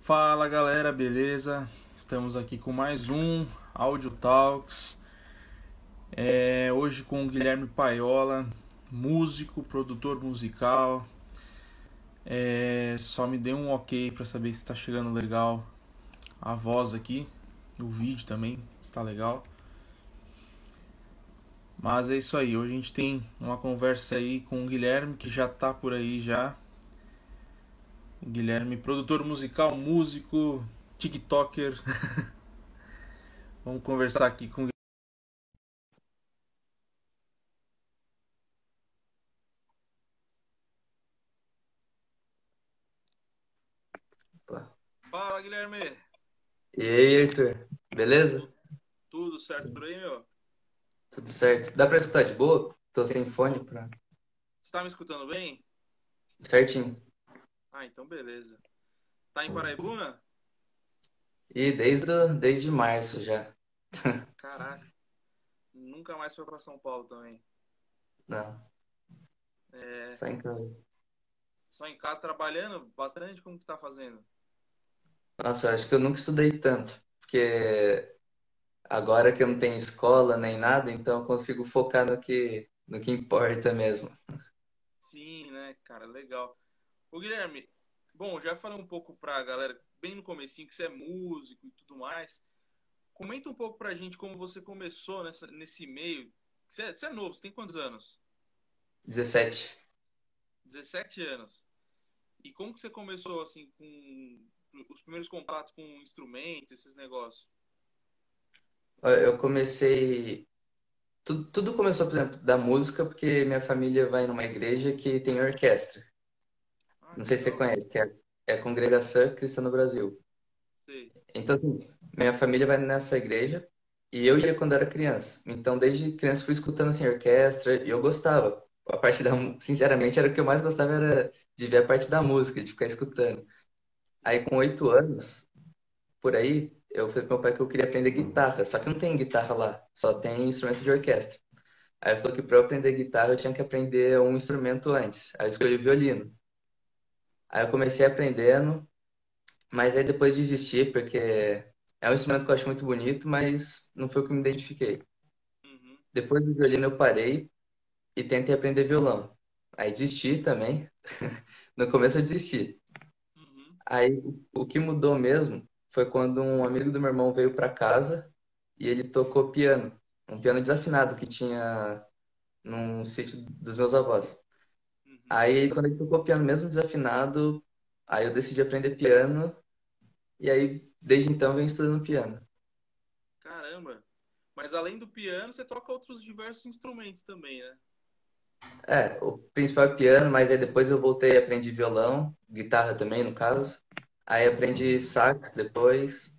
Fala galera, beleza? Estamos aqui com mais um Audio Talks. Hoje com o Guilherme Paiola, músico, produtor musical. Só me dê um ok para saber se está chegando legal a voz aqui, o vídeo também está legal. Mas é isso aí, hoje a gente tem uma conversa aí com o Guilherme que já tá por aí já. O Guilherme, produtor musical, músico, TikToker. Vamos conversar aqui com. Opa. Fala, Guilherme! E aí, Arthur? Beleza? Tu- Tudo certo por aí, meu? Tudo certo? Dá pra escutar de boa? Tô sem fone Ô, pra... você tá me escutando bem? Certinho. Ah, então beleza. Tá em Paraibuna? E desde março já. Caraca, nunca mais foi pra São Paulo também. Não, É, só em casa. só em casa trabalhando bastante? Como que tá fazendo? Nossa, eu acho que eu nunca estudei tanto. Porque agora que eu não tenho escola nem nada, então eu consigo focar no que importa mesmo. Sim, né, cara, legal. Ô, Guilherme, bom, já falei um pouco pra galera, bem no comecinho, que você é músico e tudo mais. Comenta um pouco pra gente como você começou nesse meio. Você é novo, você tem quantos anos? 17. 17 anos. E como que você começou, assim, com os primeiros contatos com instrumentos, esses negócios? Eu comecei... Tudo começou, por exemplo, da música, porque minha família vai numa igreja que tem orquestra. Ah, Não que sei se você legal. conhece, que é a Congregação Cristã no Brasil. Sei. Então, assim, minha família vai nessa igreja e eu ia quando era criança. Então, desde criança fui escutando assim orquestra e eu gostava. A parte sinceramente, era o que eu mais gostava era de ver a parte da música, de ficar escutando. Aí, Sim. com 8 anos, por aí, eu falei pro meu pai que eu queria aprender guitarra. Só que não tem guitarra lá, só tem instrumento de orquestra. Aí ele falou que para eu aprender guitarra eu tinha que aprender um instrumento antes. Aí eu escolhi violino. Aí eu comecei aprendendo. Mas aí depois desisti, porque é um instrumento que eu acho muito bonito, mas não foi o que me identifiquei. Uhum. Depois do violino eu parei e tentei aprender violão. Aí desisti também. No começo eu desisti. Uhum. Aí o que mudou mesmo foi quando um amigo do meu irmão veio para casa e ele tocou piano. Um piano desafinado que tinha num sítio dos meus avós. Uhum. Aí quando ele tocou piano mesmo desafinado, aí eu decidi aprender piano e aí desde então eu venho estudando piano. Caramba. Mas além do piano, você toca outros diversos instrumentos também, né? O principal é piano, mas aí depois eu voltei e aprendi violão, guitarra também, no caso. Aí aprendi sax depois.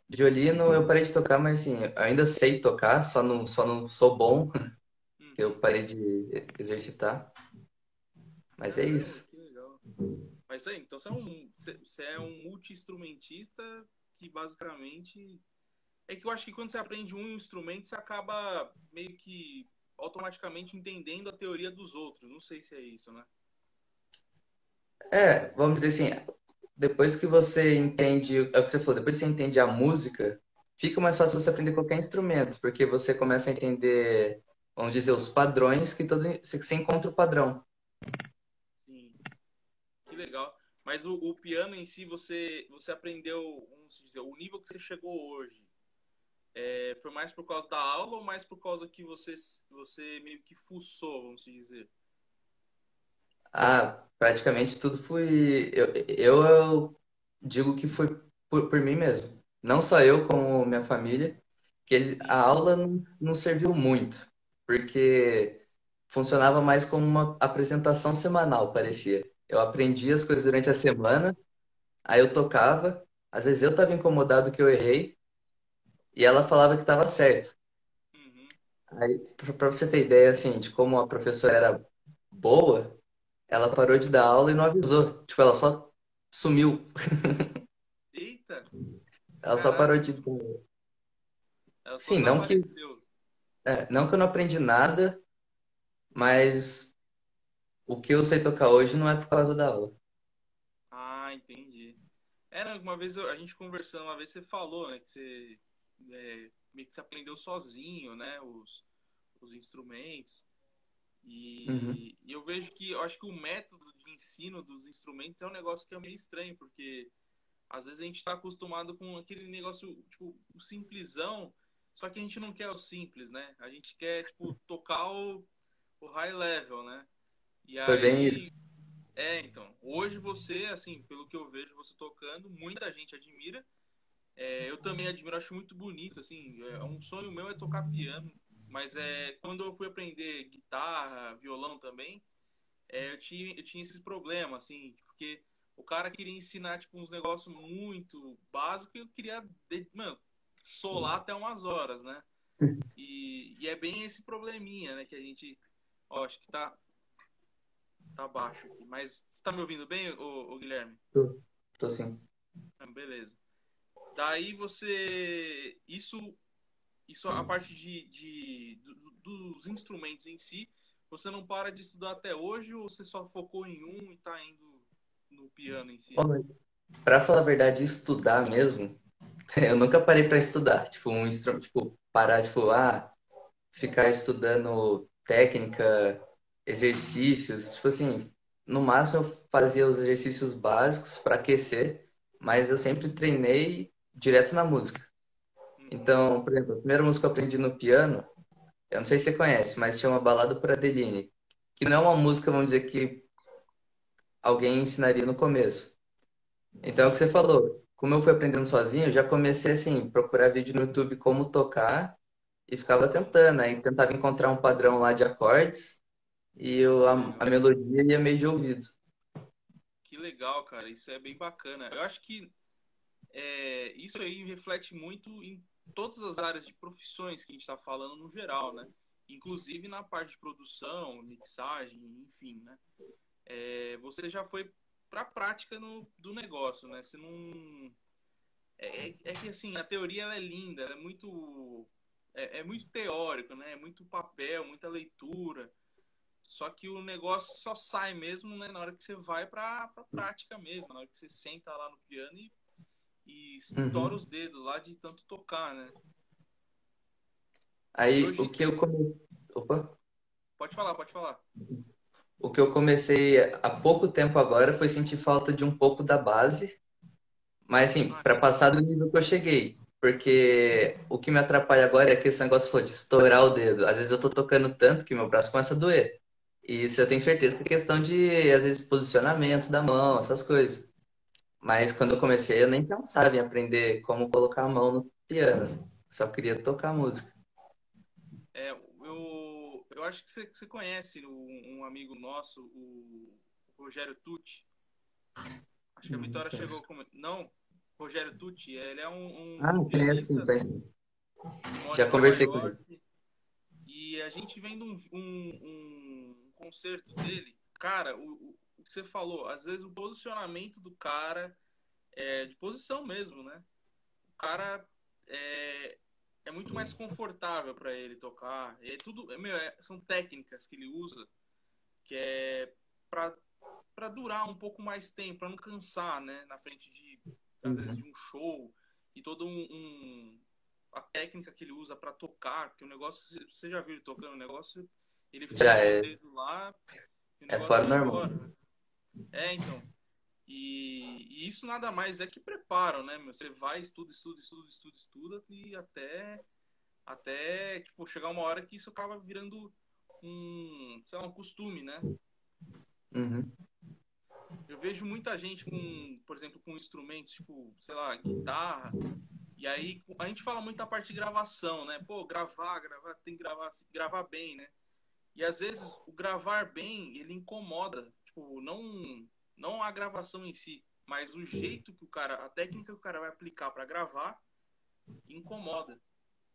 Violino eu parei de tocar, mas assim, eu ainda sei tocar, só não sou bom, que eu Uhum. parei de exercitar. Mas é Caramba, isso. que legal. Mas aí, então você é um multi-instrumentista que basicamente. É que eu acho que quando você aprende um instrumento, você acaba meio que automaticamente entendendo a teoria dos outros. Não sei se é isso, né? Vamos dizer assim, depois que você entende, é o que você falou, depois que você entende a música, fica mais fácil você aprender qualquer instrumento, porque você começa a entender, vamos dizer, os padrões que você encontra o padrão. Sim, que legal. Mas o piano em si, você aprendeu, vamos dizer, o nível que você chegou hoje, foi mais por causa da aula ou mais por causa que você meio que fuçou, vamos dizer? Praticamente tudo foi. Eu digo que foi por mim mesmo. Não só eu, como minha família, que a Sim. aula não serviu muito, porque funcionava mais como uma apresentação semanal, parecia. Eu aprendia as coisas durante a semana, aí eu tocava, às vezes eu estava incomodado que eu errei, e ela falava que estava certo. Uhum. Aí, para você ter ideia, assim, de como a professora era boa. Ela parou de dar aula e não avisou. Tipo, ela só sumiu. Eita, Ela só parou caraca, de. ela só Sim, não que, desapareceu. não que eu não aprendi nada, mas o que eu sei tocar hoje não é por causa da aula. Ah, Entendi. Não, uma vez a gente conversando, uma vez você falou, né, que você meio que você aprendeu sozinho, né, os instrumentos. Uhum. E eu vejo que, eu acho que o método de ensino dos instrumentos é um negócio que é meio estranho, porque às vezes a gente está acostumado com aquele negócio, tipo, o simplesão, só que a gente não quer o simples, né? A gente quer, tipo, tocar o high level, né? E Foi bem isso. aí, então, hoje você, assim, pelo que eu vejo você tocando, muita gente admira. Eu também admiro, acho muito bonito, assim, um sonho meu é tocar piano, mas quando eu fui aprender guitarra, violão também, eu tinha esses problemas, assim, porque o cara queria ensinar, tipo, uns negócios muito básicos e eu queria, mano, solar até umas horas, né? E é bem esse probleminha, né, que a gente, ó, acho que tá baixo aqui, mas você tá me ouvindo bem, ô Guilherme? Tô, tô sim. Beleza. Daí isso a parte dos instrumentos em si, você não para de estudar até hoje ou você só focou em um e tá indo no piano em si? Pra falar a verdade, estudar mesmo, eu nunca parei pra estudar. Tipo, um instrumento, tipo, parar, tipo, ficar estudando técnica, exercícios. Tipo assim, no máximo eu fazia os exercícios básicos para aquecer, mas eu sempre treinei direto na música. Uhum. Então, por exemplo, a primeira música que eu aprendi no piano, eu não sei se você conhece, mas chama Balada por Adeline, que não é uma música, vamos dizer, que alguém ensinaria no começo. Então, é o que você falou, como eu fui aprendendo sozinho, eu já comecei assim, procurar vídeo no YouTube como tocar e ficava Sim, tentando, aí tentava encontrar um padrão lá de acordes e eu, que a legal. melodia ia meio de ouvido. Que legal, cara. Isso é bem bacana. Eu acho que isso aí reflete muito em todas as áreas de profissões que a gente está falando no geral, né? Inclusive na parte de produção, mixagem, enfim, né? Você já foi para a prática do negócio, né? Você não é que assim a teoria ela é linda, ela é muito teórico, né? É muito papel, muita leitura. Só que o negócio só sai mesmo, né, na hora que você vai para prática mesmo, na hora que você senta lá no piano e estoura Uhum. os dedos lá de tanto tocar, né? E Aí o hoje, que eu come... Opa. pode falar, pode falar. O que eu comecei há pouco tempo agora foi sentir falta de um pouco da base, mas assim, Ah, para que passar legal. do nível que eu cheguei. Porque o que me atrapalha agora é que esse negócio foi de estourar o dedo. Às vezes eu tô tocando tanto que meu braço começa a doer. E isso eu tenho certeza que é questão de, às vezes, posicionamento da mão, essas coisas. Mas quando eu Sim. comecei, eu nem pensava em aprender como colocar a mão no piano. Só queria tocar música. Eu acho que você conhece um amigo nosso, o Rogério Tucci. Acho que a Não Vitória chegou conheço. com. Não, Rogério Tucci, ele é Ah, um não conheço, sim, pianista, né? conheço. Que mora em Já Nova conversei com ele. York. E a gente vendo um concerto dele, cara, o que você falou, às vezes o posicionamento do cara é de posição mesmo, né? O cara é, é muito mais confortável para ele tocar. São técnicas que ele usa que é para durar um pouco mais tempo, para não cansar, né? Na frente de às vezes de Uhum. um show e todo a técnica que ele usa para tocar, que o negócio você já viu ele tocando o negócio, ele Já finca os é, dedos lá e o é negócio fora do vai normal. embora, né? Então. E isso nada mais é que preparo, né? Meu? Você vai, estuda e até tipo, chegar uma hora que isso acaba virando sei lá, um costume, né? Uhum. Eu vejo muita gente por exemplo, com instrumentos tipo, sei lá, guitarra, e aí a gente fala muito da parte de gravação, né? Pô, gravar, tem que gravar bem, né? E às vezes o gravar bem, ele incomoda, tipo, não a gravação em si, mas o jeito que a técnica que o cara vai aplicar para gravar incomoda.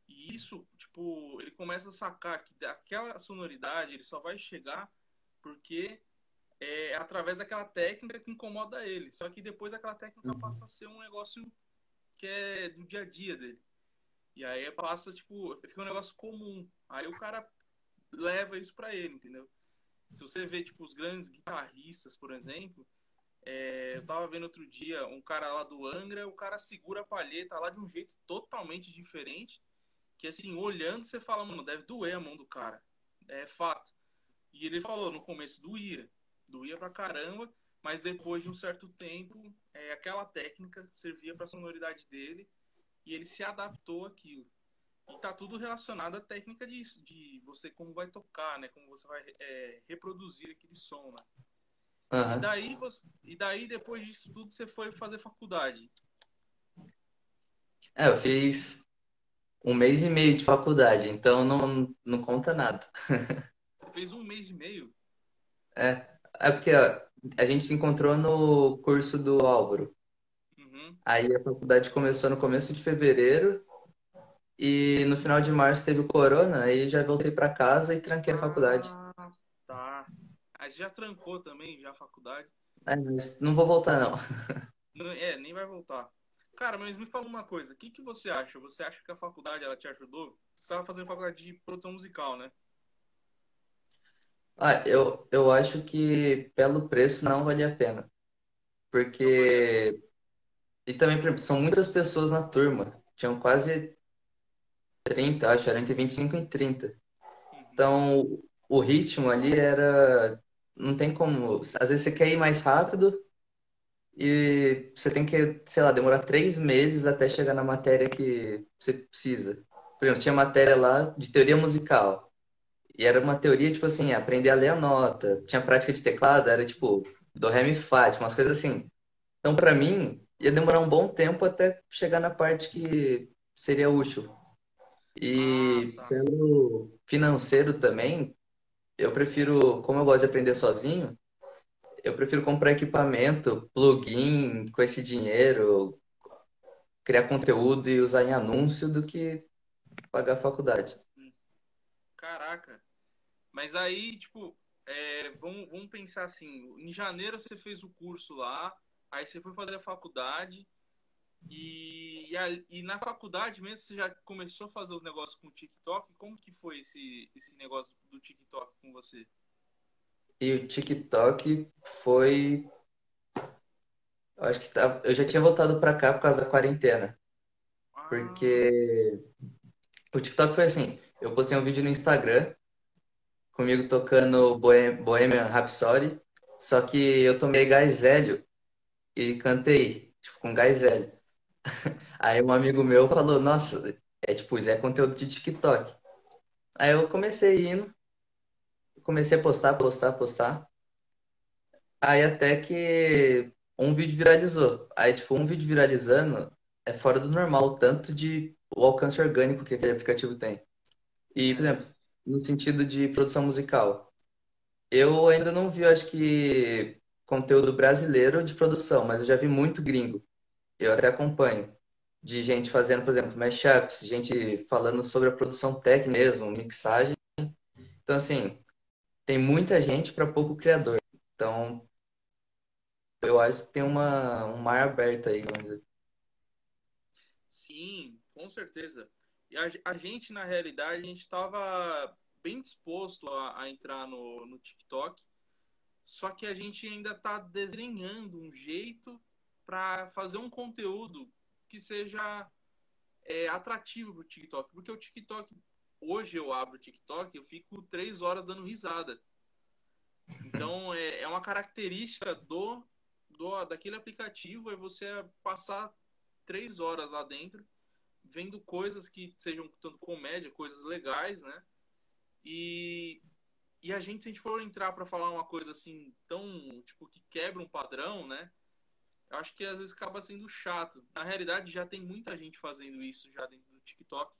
E isso, tipo, ele começa a sacar que aquela sonoridade ele só vai chegar porque é através daquela técnica que incomoda ele. Só que depois aquela técnica passa a ser um negócio que é do dia a dia dele. E aí passa, tipo, fica um negócio comum. Aí o cara leva isso pra ele, entendeu? Se você vê, tipo, os grandes guitarristas, por exemplo, Eu tava vendo outro dia um cara lá do Angra, o cara segura a palheta lá de um jeito totalmente diferente, que assim, olhando você fala, mano, deve doer a mão do cara. É fato. E ele falou, no começo doía pra caramba, mas depois de um certo tempo, aquela técnica servia pra sonoridade dele e ele se adaptou àquilo. E tá tudo relacionado à técnica de você como vai tocar, né? Como você vai reproduzir aquele som, né? Aham. E daí, depois disso tudo, você foi fazer faculdade. É, eu fiz um mês e meio de faculdade, então não conta nada. Você fez um mês e meio. É, é porque ó, a gente se encontrou no curso do Álvaro. Uhum. Aí a faculdade começou no começo de fevereiro e no final de março teve o corona, aí já voltei para casa e tranquei a faculdade. Ah, tá. Aí você já trancou também, já a faculdade. É, mas não vou voltar não. Nem vai voltar. Cara, mas me fala uma coisa, o que que você acha? Você acha que a faculdade ela te ajudou? Você estava fazendo faculdade de produção musical, né? Ah, eu acho que pelo preço não valia a pena. Não valia a pena. Porque. E também, por exemplo, são muitas pessoas na turma. Tinham quase 30, acho, era entre 25 e 30. Uhum. Então, o ritmo ali era. Não tem como. Às vezes você quer ir mais rápido e você tem que, sei lá, demorar 3 meses até chegar na matéria que você precisa. Por exemplo, tinha matéria lá de teoria musical. E era uma teoria, tipo assim, aprender a ler a nota. Tinha prática de teclado, era tipo do, ré, mi, fá, tipo, umas coisas assim. Então, para mim, ia demorar um bom tempo até chegar na parte que seria útil. Ah, E tá. pelo financeiro também, eu prefiro, como eu gosto de aprender sozinho, eu prefiro comprar equipamento, plugin com esse dinheiro, criar conteúdo e usar em anúncio do que pagar a faculdade. Caraca. Mas aí, tipo, vamos pensar assim, em janeiro você fez o curso lá, aí você foi fazer a faculdade, e na faculdade mesmo você já começou a fazer os negócios com o TikTok? Como que foi esse negócio do TikTok com você? E o TikTok foi, eu acho que eu já tinha voltado para cá por causa da quarentena, Ah, porque o TikTok foi assim, eu postei um vídeo no Instagram comigo tocando Bohemian Rhapsody, só que eu tomei gás hélio e cantei, tipo, com gás hélio. Aí um amigo meu falou, nossa, tipo, isso é conteúdo de TikTok. Aí eu comecei indo, comecei a postar, postar, postar. Aí até que um vídeo viralizou. Aí, tipo, um vídeo viralizando é fora do normal, o tanto de o alcance orgânico que aquele aplicativo tem. E, por é. exemplo, no sentido de produção musical. Eu ainda não vi, acho que, conteúdo brasileiro de produção, mas eu já vi muito gringo. Eu até acompanho. De gente fazendo, por exemplo, mashups, gente falando sobre a produção tech mesmo, mixagem. Então, assim, tem muita gente para pouco criador. Então, eu acho que tem um mar aberto aí, vamos dizer. Sim, com certeza. E a gente, na realidade, a gente estava bem disposto a entrar no TikTok, só que a gente ainda está desenhando um jeito para fazer um conteúdo que seja atrativo para o TikTok. Porque o TikTok, hoje eu abro o TikTok, eu fico 3 horas dando risada. Então é uma característica daquele aplicativo é você passar 3 horas lá dentro vendo coisas que sejam tanto comédia, coisas legais, né? E, e a gente, se a gente for entrar para falar uma coisa assim tão, tipo, que quebra um padrão, né? Eu acho que às vezes acaba sendo chato. Na realidade, já tem muita gente fazendo isso já dentro do TikTok.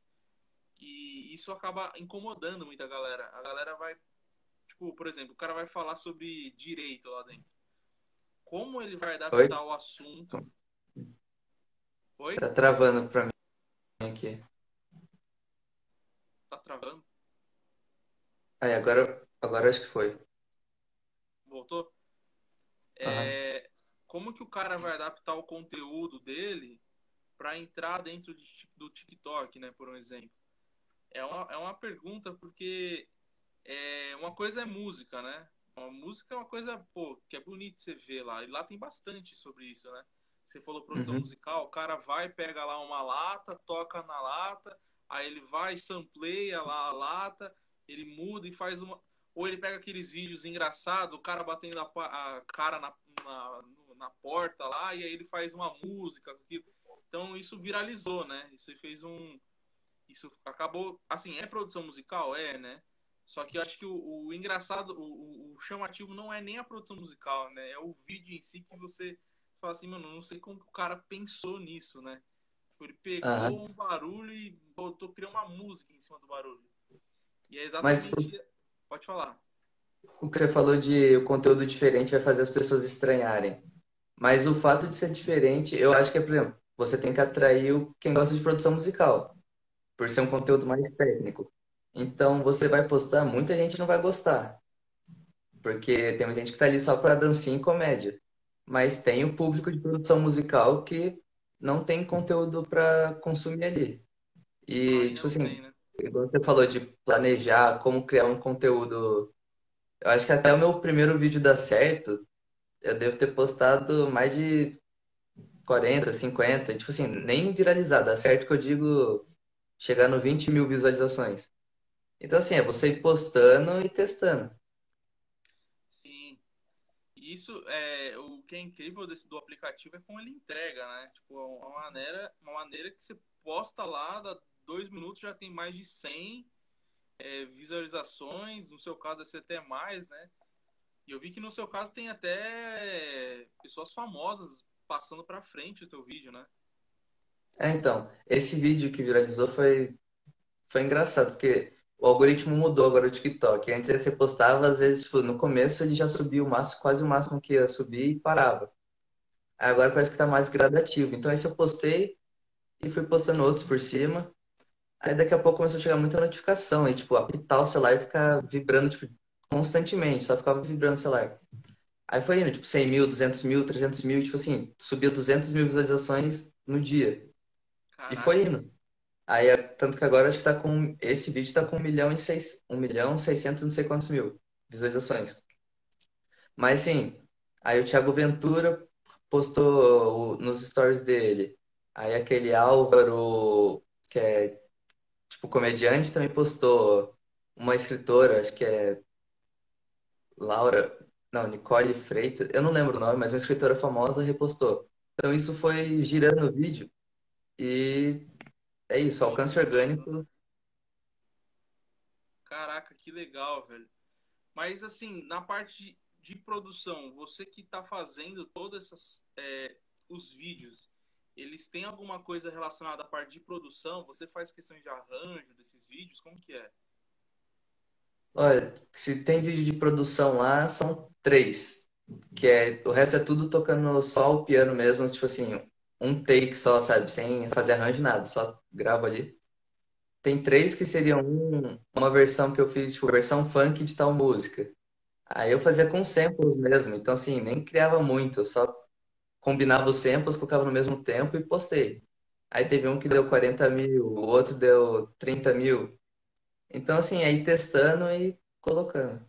E isso acaba incomodando muita galera. A galera vai, tipo, por exemplo, o cara vai falar sobre direito lá dentro. Como ele vai Oi? adaptar o assunto? Oi? Tá travando pra mim aqui. Tá travando? Aí, agora acho que foi. Voltou? Aham. É, como que o cara vai adaptar o conteúdo dele para entrar dentro do TikTok, né, por um exemplo? É uma pergunta porque uma coisa é música, né? A música é uma coisa, pô, que é bonito você ver lá. E lá tem bastante sobre isso, né? Você falou produção Uhum. musical, o cara vai, pega lá uma lata, toca na lata, aí ele vai, sampleia lá a lata, ele muda e faz uma. Ou ele pega aqueles vídeos engraçados, o cara batendo a cara na, na porta lá, e aí ele faz uma música. Então isso viralizou, né? Isso fez um. Isso acabou. Assim, é produção musical? É, né? Só que eu acho que o engraçado, o chamativo não é nem a produção musical, né? É o vídeo em si que você fala assim, mano, não sei como que o cara pensou nisso, né? Tipo, ele pegou Aham. um barulho e botou, criou uma música em cima do barulho. E é Mas exatamente. Pode falar. o que você falou de o conteúdo diferente vai fazer as pessoas estranharem. Mas o fato de ser diferente, eu acho que é, por exemplo, você tem que atrair quem gosta de produção musical, por ser um conteúdo mais técnico. Então, você vai postar, muita gente não vai gostar, porque tem muita gente que tá ali só pra dancinha e comédia. Mas tem o público de produção musical que não tem conteúdo pra consumir ali. E, Ainda tipo não tem, assim, né? igual você falou de planejar, como criar um conteúdo. Eu acho que até o meu primeiro vídeo dar certo, eu devo ter postado mais de 40, 50, tipo assim, nem viralizar, dá certo que eu digo chegar no 20 mil visualizações. Então, assim, é você ir postando e testando. Sim. E isso é o que é incrível do aplicativo é como ele entrega, né? Tipo, é uma maneira que você posta lá, dá 2 minutos já tem mais de 100 visualizações. No seu caso, deve ser até mais, né? E eu vi que no seu caso tem até pessoas famosas passando pra frente o teu vídeo, né? É, então, esse vídeo que viralizou foi engraçado, porque o algoritmo mudou agora o TikTok. Antes você postava, às vezes, tipo, no começo ele já subia o máximo, quase o máximo que ia subir e parava. Aí agora parece que tá mais gradativo. Então, esse eu postei e fui postando outros por cima. Aí daqui a pouco começou a chegar muita notificação. E, tipo, apitar o celular e ficar vibrando, tipo, constantemente. Só ficava vibrando o celular. Aí foi indo, tipo, 100 mil, 200 mil, 300 mil. Tipo assim, subiu 200 mil visualizações no dia. E foi Caraca, indo. Aí, tanto que agora acho que tá com. Esse vídeo tá com 1.600 não sei quantos mil visualizações. Mas sim, aí o Thiago Ventura postou nos stories dele. Aí aquele Álvaro, que é tipo comediante, também postou. Uma escritora, acho que é Laura. Não, Nicole Freitas. Eu não lembro o nome, mas uma escritora famosa repostou. Então isso foi girando o vídeo. E é isso, foi alcance rodando, né? orgânico. Caraca, que legal, velho. Mas assim, na parte de produção, você que está fazendo todas essas os vídeos, eles têm alguma coisa relacionada à parte de produção? Você faz questão de arranjo desses vídeos? Como que é? Olha, se tem vídeo de produção lá, são três. Que é, o resto é tudo tocando só o piano mesmo, tipo assim, um take só, sabe? Sem fazer arranjo, nada, só gravo ali. Tem Sim. três que seriam uma versão que eu fiz, tipo, versão funk de tal música. Aí eu fazia com samples mesmo, então assim, nem criava muito, eu só combinava os samples, colocava no mesmo tempo e postei. Aí teve um que deu 40 mil, o outro deu 30 mil. Então assim, aí testando e colocando.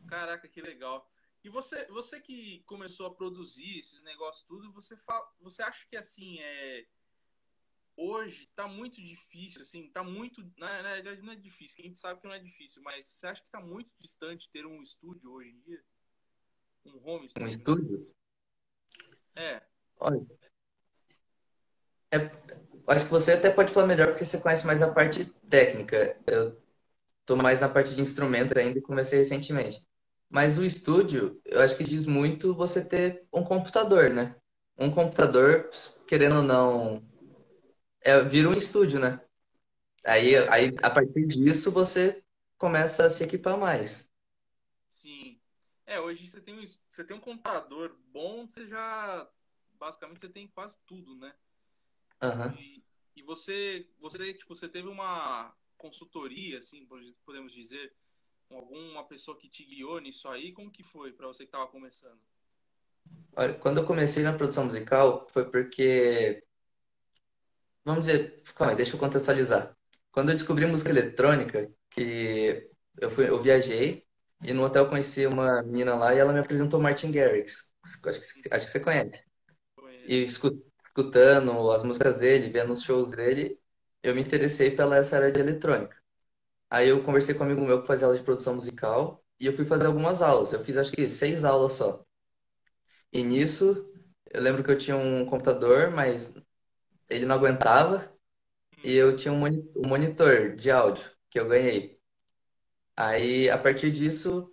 Caraca, que legal. E você que começou a produzir esses negócios tudo, você acha que assim hoje tá muito difícil, assim, tá muito, na verdade não é difícil, a gente sabe que não é difícil, mas você acha que tá muito distante ter um estúdio hoje em dia? Um home Um studio, né? estúdio? É, Olha, acho que você até pode falar melhor porque você conhece mais a parte técnica. Eu tô mais na parte de instrumentos ainda e comecei recentemente. Mas o estúdio, eu acho que diz muito você ter um computador, né? Um computador, querendo ou não, vira um estúdio, né? é, A partir disso, você começa a se equipar mais. sim. Hoje você tem um computador bom, você já, basicamente você tem quase tudo, né? Aham. E, e tipo, você teve uma consultoria, assim, podemos dizer, com alguma pessoa que te guiou nisso aí, como que foi para você que estava começando? Olha, quando eu comecei na produção musical, foi porque, vamos dizer, calma aí, deixa eu contextualizar. Quando eu descobri música eletrônica, que eu viajei. E no hotel eu conheci uma menina lá e ela me apresentou o Martin Garrix. Acho que você conhece. E Conheço. escutando as músicas dele, vendo os shows dele, eu me interessei pela essa área de eletrônica. Aí eu conversei com um amigo meu que fazia aula de produção musical e eu fui fazer algumas aulas. Eu fiz acho que 6 aulas só. E nisso, eu lembro que eu tinha um computador, mas ele não aguentava e Hum. eu tinha um monitor de áudio que eu ganhei. Aí, a partir disso,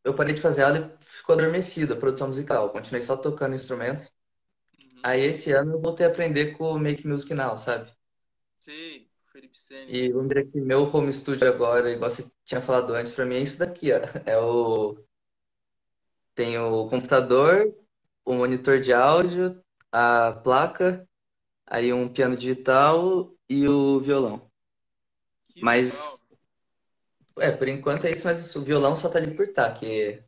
eu parei de fazer aula e ficou adormecida a produção musical. Continuei só tocando instrumentos. Uhum. Aí, esse ano, eu voltei a aprender com o Make Music Now, sabe? Sei, Felipe Sene. E vamos dizer que meu home studio agora, igual você tinha falado antes, pra mim é isso daqui, ó. Tem o computador, o monitor de áudio, a placa, aí um piano digital e o violão. Que legal. Mas, por enquanto é isso, mas o violão só tá ali por tá, que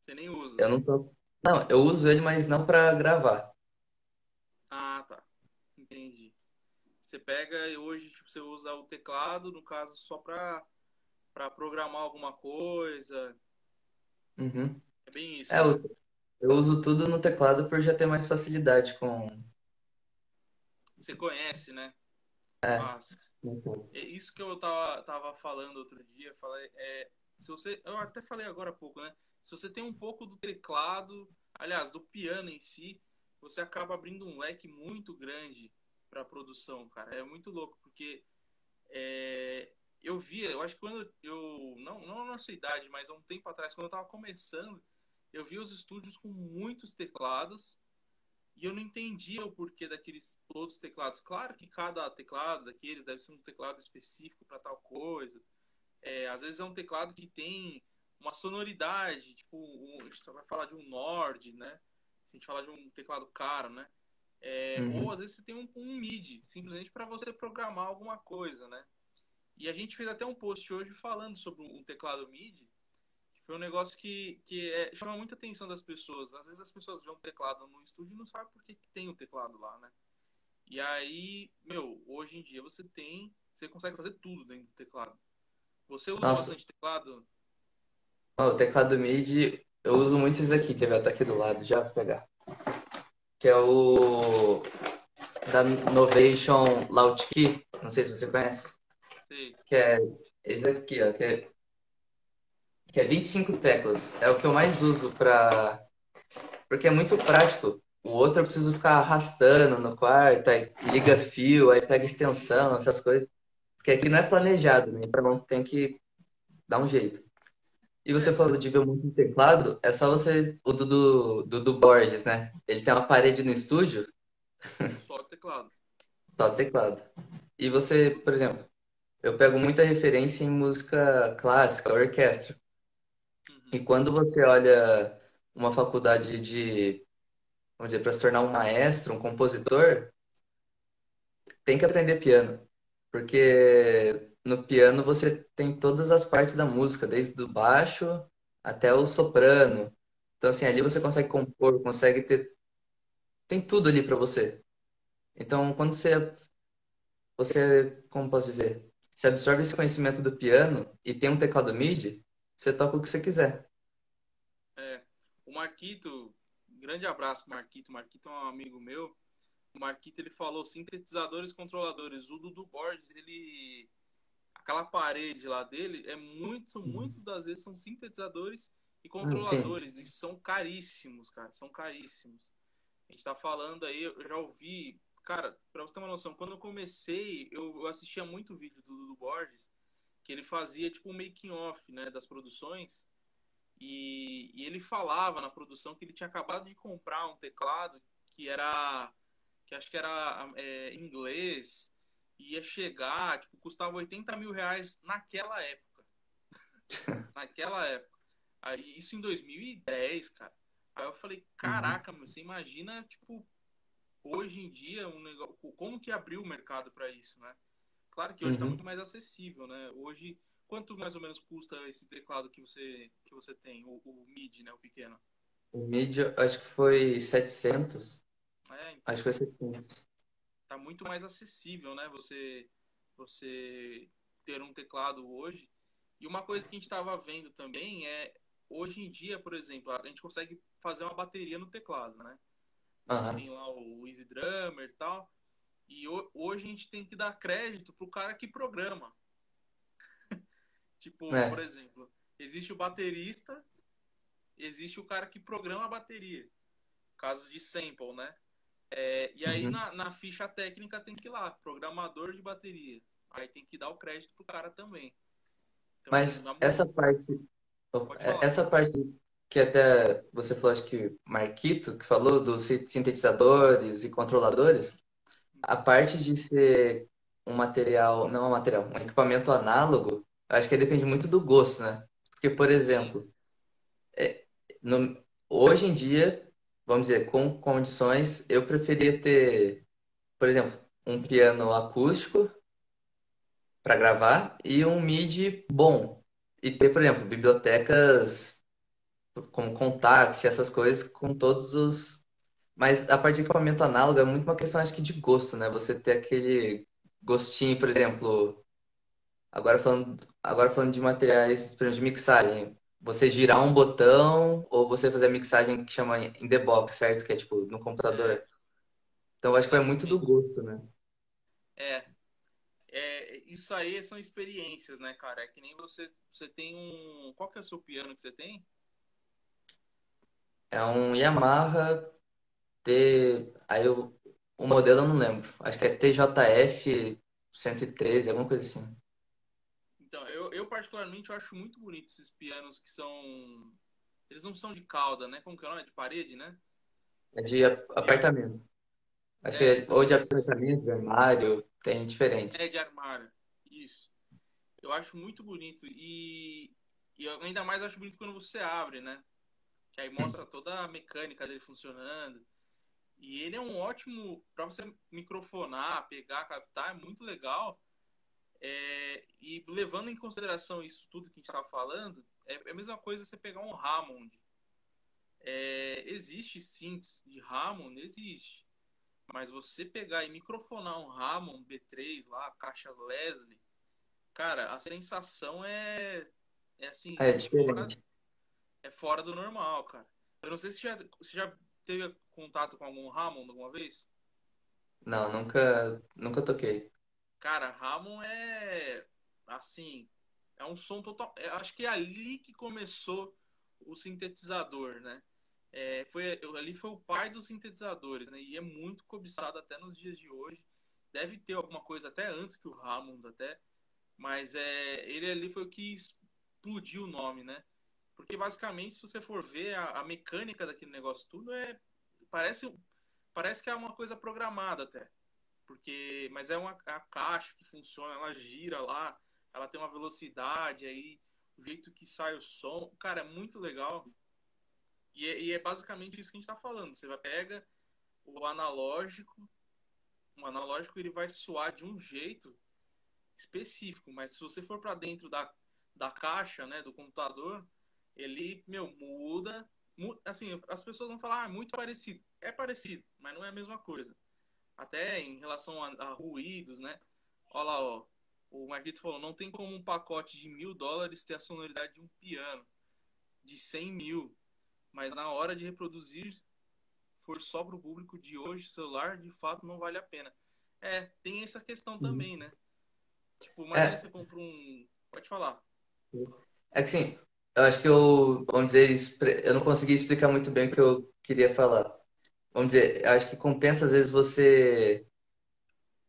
Você nem usa. eu não tô. Não, eu uso ele, mas não pra gravar. Ah, tá. Entendi. Você pega e hoje tipo, você usa o teclado, no caso, só para programar alguma coisa. Uhum. É bem É, isso, né? eu uso tudo no teclado por já ter mais facilidade com. Você conhece, né? É. Mas é isso que eu tava falando outro dia. Falei, se você, eu até falei agora há pouco, né? Se você tem um pouco do teclado, aliás, do piano em si, você acaba abrindo um leque muito grande para produção, cara. É muito louco, porque eu via, eu acho que quando eu, não na sua idade, mas há um tempo atrás, quando eu tava começando, eu via os estúdios com muitos teclados e eu não entendia o porquê daqueles outros teclados. Claro que cada teclado daqueles deve ser um teclado específico para tal coisa. Às vezes é um teclado que tem uma sonoridade, tipo, a gente vai falar de um Nord, né? Se a gente falar de um teclado caro, né? Ou Uhum. às vezes você tem um MIDI, simplesmente para você programar alguma coisa, né? E a gente fez até um post hoje falando sobre um teclado MIDI, que foi um negócio que chama muita atenção das pessoas. Às vezes as pessoas vêem um teclado no estúdio e não sabem por que tem um teclado lá, né? E aí, meu, hoje em dia você consegue fazer tudo dentro do teclado. Você usa Nossa, bastante teclado? ó, o teclado MIDI, eu uso muito esse aqui, quer ver? Tá aqui do lado, já vou pegar. Que é o da Novation Lautkey, não sei se você conhece. Sei. Que é esse aqui, ó, que é 25 teclas. É o que eu mais uso pra. Porque é muito prático. O outro eu preciso ficar arrastando no quarto, aí liga fio, aí pega Sim, extensão, essas coisas. Porque aqui não é sim. planejado, né? Então tem que dar um jeito. E É, você falou de ver muito no teclado, é só você. O do Borges, né? Ele tem uma parede no estúdio, só teclado. só teclado. E você, por exemplo, eu pego muita referência em música clássica, orquestra. E Uhum. quando você olha uma faculdade de, vamos dizer, para se tornar um maestro, um compositor, tem que aprender piano. Porque no piano você tem todas as partes da música, desde o baixo até o soprano. Então, assim, ali você consegue compor, consegue ter. Tem tudo ali para você. Então, quando você, como posso dizer, você absorve esse conhecimento do piano e tem um teclado MIDI, você toca o que você quiser. É. O Marquito, grande abraço, Marquito. Marquito é um amigo meu. O Marquito ele falou sintetizadores controladores. O Dudu Borges, ele aquela parede lá dele são muitas das vezes são sintetizadores e Sim. controladores e são caríssimos, cara, são caríssimos. A gente tá falando aí, eu já ouvi, cara, pra você ter uma noção, quando eu comecei, eu assistia muito vídeo do Dudu Borges, que ele fazia tipo um making off, né, das produções, e ele falava na produção que ele tinha acabado de comprar um teclado que era que acho que era inglês, ia chegar, tipo, custava R$ 80.000 naquela época. Naquela época. Aí, isso em 2010, cara. Aí eu falei, Uhum. caraca, meu, você imagina, tipo, hoje em dia, um negócio, como que abriu o mercado para isso, né? Claro que hoje está Uhum. muito mais acessível, né? Hoje, quanto mais ou menos custa esse teclado que você tem, o MIDI, né, o pequeno? O mídia, acho que foi 700. Acho Então, que foi 700. tá muito mais acessível, né? Você ter um teclado hoje. E uma coisa que a gente estava vendo também é, hoje em dia, por exemplo, a gente consegue fazer uma bateria no teclado, né? A gente Aham. tem lá o Easy Drummer e tal. E hoje a gente tem que dar crédito pro cara que programa. Tipo, por É. exemplo, existe o baterista, existe o cara que programa a bateria. Casos de sample, né? E aí Uhum. na ficha técnica tem que ir lá, programador de bateria. Aí tem que dar o crédito pro cara também. Então, Mas na música. Pode falar. essa parte que até você falou, acho que Marquito, que falou dos sintetizadores e controladores, a Uhum. parte de ser um material, não um material, um equipamento análogo, acho que depende muito do gosto, né? Porque, por Sim, exemplo, no- hoje em dia, vamos dizer, com condições, eu preferia ter, por exemplo, um piano acústico para gravar e um MIDI bom. E ter, por exemplo, bibliotecas como Contact, essas coisas com todos os. Mas a parte de equipamento análogo é muito uma questão, acho que, de gosto, né? Você ter aquele gostinho, por exemplo, agora falando de materiais, por exemplo, de mixagem. Você girar um botão ou você fazer a mixagem que chama in the box, certo? Que é tipo no computador. é, Então, eu acho que vai muito do exatamente. gosto, né? É, isso aí são experiências, né, cara? É que nem você tem um. Qual que é o seu piano que você tem? É um Yamaha T. O modelo eu não lembro. Acho que é TJF 113, alguma coisa assim. Então, eu particularmente eu acho muito bonito esses pianos que são. Eles não são de cauda, né? Como que é o nome? De parede, né? É de Esses pianos. apartamento. Acho que é ou Então, de apartamento, de armário, tem diferentes. de armário. Isso. Eu acho muito bonito. E eu ainda mais acho bonito quando você abre, né? Que aí mostra toda a mecânica dele funcionando. E ele é um ótimo para você microfonar, pegar, captar, é muito legal. E levando em consideração isso tudo que a gente estava falando, é a mesma coisa você pegar um Hammond. Existe synths de Hammond, existe. Mas você pegar e microfonar um Hammond B3 lá, caixa Leslie, cara, a sensação é assim, É diferente. fora do normal, cara. Eu não sei se você já teve contato com algum Hammond alguma vez. Não, nunca toquei. Cara, Hammond é assim, é um som total. Acho que é ali que começou o sintetizador, né? Ali foi o pai dos sintetizadores, né? E é muito cobiçado até nos dias de hoje. Deve ter alguma coisa até antes que o Hammond, até. Mas ele ali foi o que explodiu o nome, né? Porque basicamente, se você for ver a mecânica daquele negócio tudo, parece, parece que é uma coisa programada até. Mas é a caixa que funciona, ela gira lá, ela tem uma velocidade aí, o jeito que sai o som, cara, é muito legal. E é basicamente isso que a gente tá falando. Você vai pega o analógico, ele vai soar de um jeito específico, mas se você for para dentro da caixa, né, do computador, ele, meu, muda. Assim, as pessoas vão falar, é muito parecido. É parecido, mas não é a mesma coisa. Até em relação a ruídos, né? Olha lá, ó. O Marquito falou, não tem como um pacote de $1.000 ter a sonoridade de um piano de 100 mil, mas na hora de reproduzir for só para o público de hoje, celular, de fato não vale a pena. Tem essa questão Uhum. também, né? Tipo, imagina É, você compra um. Pode falar. é que sim, eu acho que vamos dizer, eu não consegui explicar muito bem o que eu queria falar. Vamos dizer, eu acho que compensa às vezes você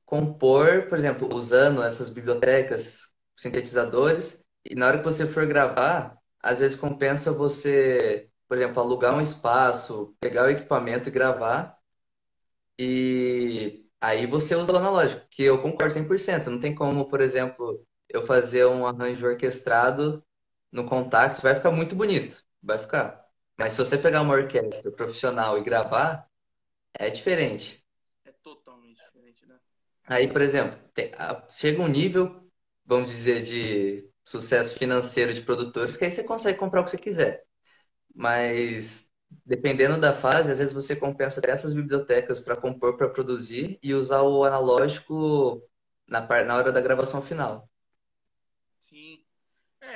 compor, por exemplo, usando essas bibliotecas, sintetizadores, e na hora que você for gravar, às vezes compensa você, por exemplo, alugar um espaço, pegar o equipamento e gravar, e aí você usa o analógico, que eu concordo 100%. Não tem como, por exemplo, eu fazer um arranjo orquestrado no Contact, vai ficar muito bonito, vai ficar. Mas se você pegar uma orquestra profissional e gravar, é diferente. É totalmente diferente, né? Aí, por exemplo, chega um nível, vamos dizer, de sucesso financeiro de produtores, que aí você consegue comprar o que você quiser. Sim, Mas, dependendo da fase, às vezes você compensa dessas bibliotecas para compor, para produzir e usar o analógico na hora da gravação final. sim.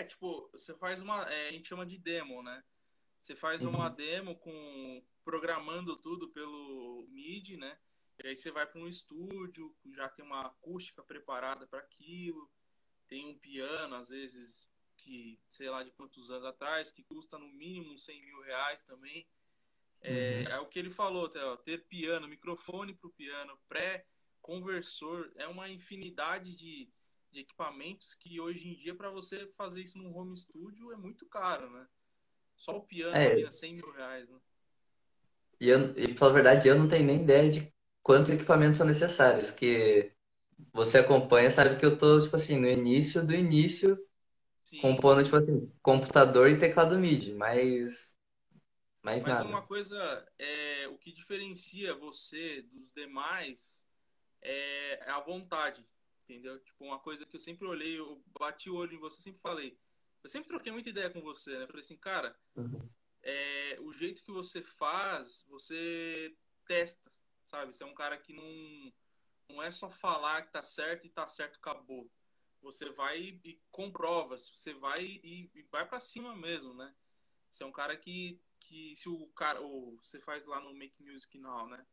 tipo, você faz uma, a gente chama de demo, né? Você faz uma Uhum. demo com programando tudo pelo MIDI, né? E aí você vai para um estúdio, já tem uma acústica preparada para aquilo, tem um piano, às vezes, que sei lá de quantos anos atrás, que custa no mínimo uns 100 mil reais também. Uhum. É o que ele falou, ter piano, microfone para o piano, pré-conversor, é uma infinidade de equipamentos que hoje em dia, para você fazer isso num home studio, é muito caro, né? Só o piano É, ali, 100 mil reais, né? e pra falar a verdade, eu não tenho nem ideia de quantos equipamentos são necessários, que você acompanha, sabe que eu tô, tipo assim, no início do início, Sim, compondo, tipo assim, computador e teclado MIDI, mas mais mas nada. uma coisa, o que diferencia você dos demais é a vontade, entendeu? Tipo, uma coisa que eu sempre olhei, eu bati o olho em você, sempre falei. Eu sempre troquei muita ideia com você, né? Eu falei assim, cara, Uhum. o jeito que você faz, você testa, sabe? Você é um cara que não é só falar que tá certo, acabou. Você vai e comprova, você vai e vai para cima mesmo, né? Você é um cara que se o cara, ou você faz lá no Make Music Now, né?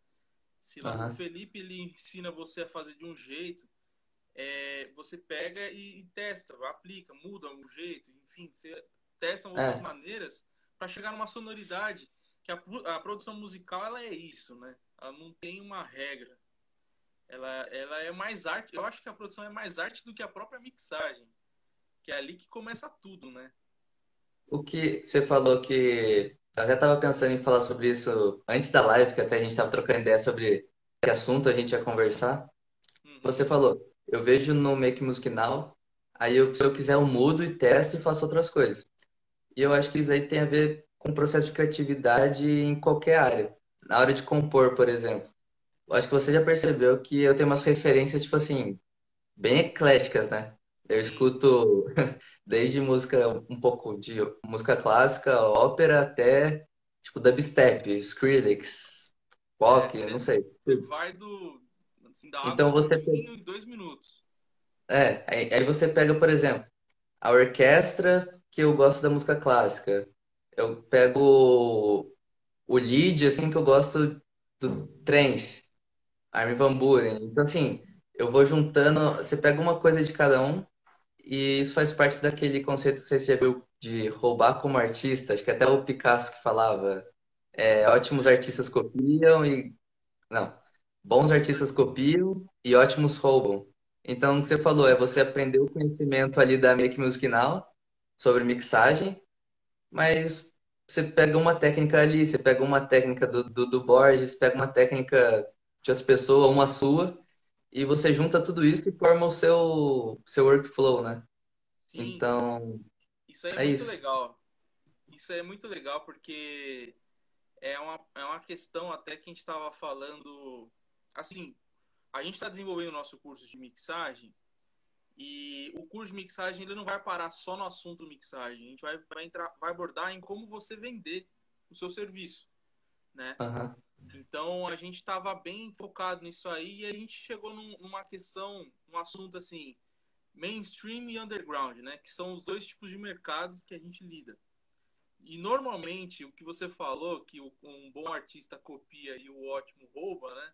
Se lá, o Aham. Felipe ele ensina você a fazer de um jeito, você pega e testa, aplica, muda um jeito, enfim, você testa outras É, maneiras para chegar numa sonoridade que a produção musical ela é isso, né? Ela não tem uma regra. Ela é mais arte. Eu acho que a produção é mais arte do que a própria mixagem, que é ali que começa tudo, né? o que você falou que eu já estava pensando em falar sobre isso antes da live, que até a gente estava trocando ideia sobre que assunto a gente ia conversar. Uhum. Você falou, eu vejo no Make Music Now, aí se eu quiser eu mudo e testo e faço outras coisas. E eu acho que isso aí tem a ver com o processo de criatividade em qualquer área. Na hora de compor, por exemplo. Eu acho que você já percebeu que eu tenho umas referências, tipo assim, bem ecléticas, né? Eu Sim. escuto desde música, um pouco de música clássica, ópera, até, tipo, dubstep, Skrillex, rock, eu não sei. Você vai assim, da água Então pro você, vinho em 2 minutos. aí você pega, por exemplo, a orquestra que eu gosto da música clássica. Eu pego o lead, assim, que eu gosto do trance, Armin van Buuren. Então, assim, eu vou juntando, você pega uma coisa de cada um e isso faz parte daquele conceito que você já viu de roubar como artista. Acho que até o Picasso que falava, ótimos artistas copiam e... Não, bons artistas copiam e ótimos roubam. Então, o que você falou é você aprender o conhecimento ali da Make Music Now sobre mixagem, mas você pega uma técnica ali, você pega uma técnica do Borges, pega uma técnica de outra pessoa, uma sua, e você junta tudo isso e forma o seu workflow, né? Sim, Então, isso aí é é muito isso. legal. Isso aí é muito legal porque é uma questão até que a gente estava falando. Assim, a gente está desenvolvendo o nosso curso de mixagem e o curso de mixagem ele não vai parar só no assunto mixagem. A gente vai abordar em como você vender o seu serviço, né? Aham. Então a gente estava bem focado nisso aí e a gente chegou numa questão, um assunto assim, mainstream e underground, né? Que são os dois tipos de mercados que a gente lida. E normalmente o que você falou, que um bom artista copia e o ótimo rouba, né?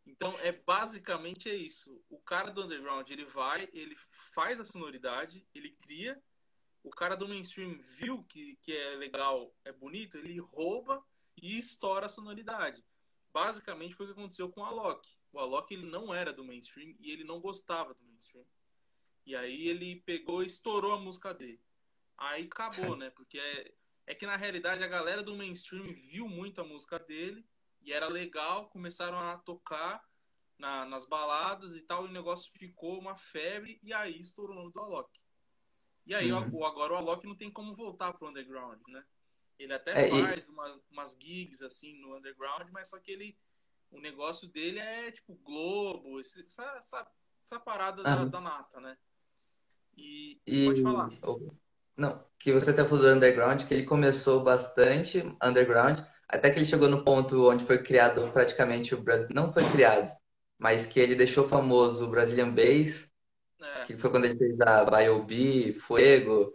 Então basicamente é isso. O cara do underground ele vai, ele faz a sonoridade, ele cria. O cara do mainstream viu que é legal, é bonito, ele rouba e estoura a sonoridade. Basicamente foi o que aconteceu com o Alok. O Alok ele não era do mainstream e ele não gostava do mainstream. E aí ele pegou e estourou a música dele. Aí acabou, né? Porque é que na realidade a galera do mainstream viu muito a música dele e era legal, começaram a tocar nas baladas e tal, e o negócio ficou uma febre e aí estourou o nome do Alok. E aí Uhum. agora o Alok não tem como voltar pro underground, né? Ele até É, e, faz umas gigs assim no underground, mas só que o negócio dele é tipo Globo, essa parada aham. da nata, né? E pode falar. E não, que você até falou do underground, que ele começou bastante underground, até que ele chegou no ponto onde foi criado praticamente o Brasil. Não foi criado, mas que ele deixou famoso o Brazilian Bass, É, que foi quando ele fez a B.I.O.B., Fuego.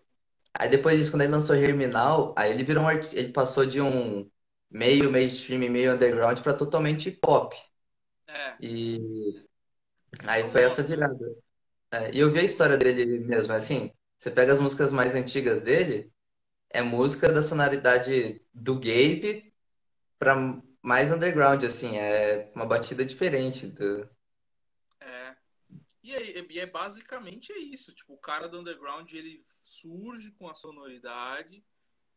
Aí depois disso, quando ele lançou Germinal, aí ele virou ele passou de um meio mainstream, meio underground pra totalmente pop. É, E é o que aí eu foi essa gosto. virada. É, e eu vi a história dele mesmo, assim, você pega as músicas mais antigas dele, é música da sonoridade do Gabe pra mais underground, assim, é uma batida diferente do... É. E é basicamente é isso. Tipo, o cara do underground ele surge com a sonoridade,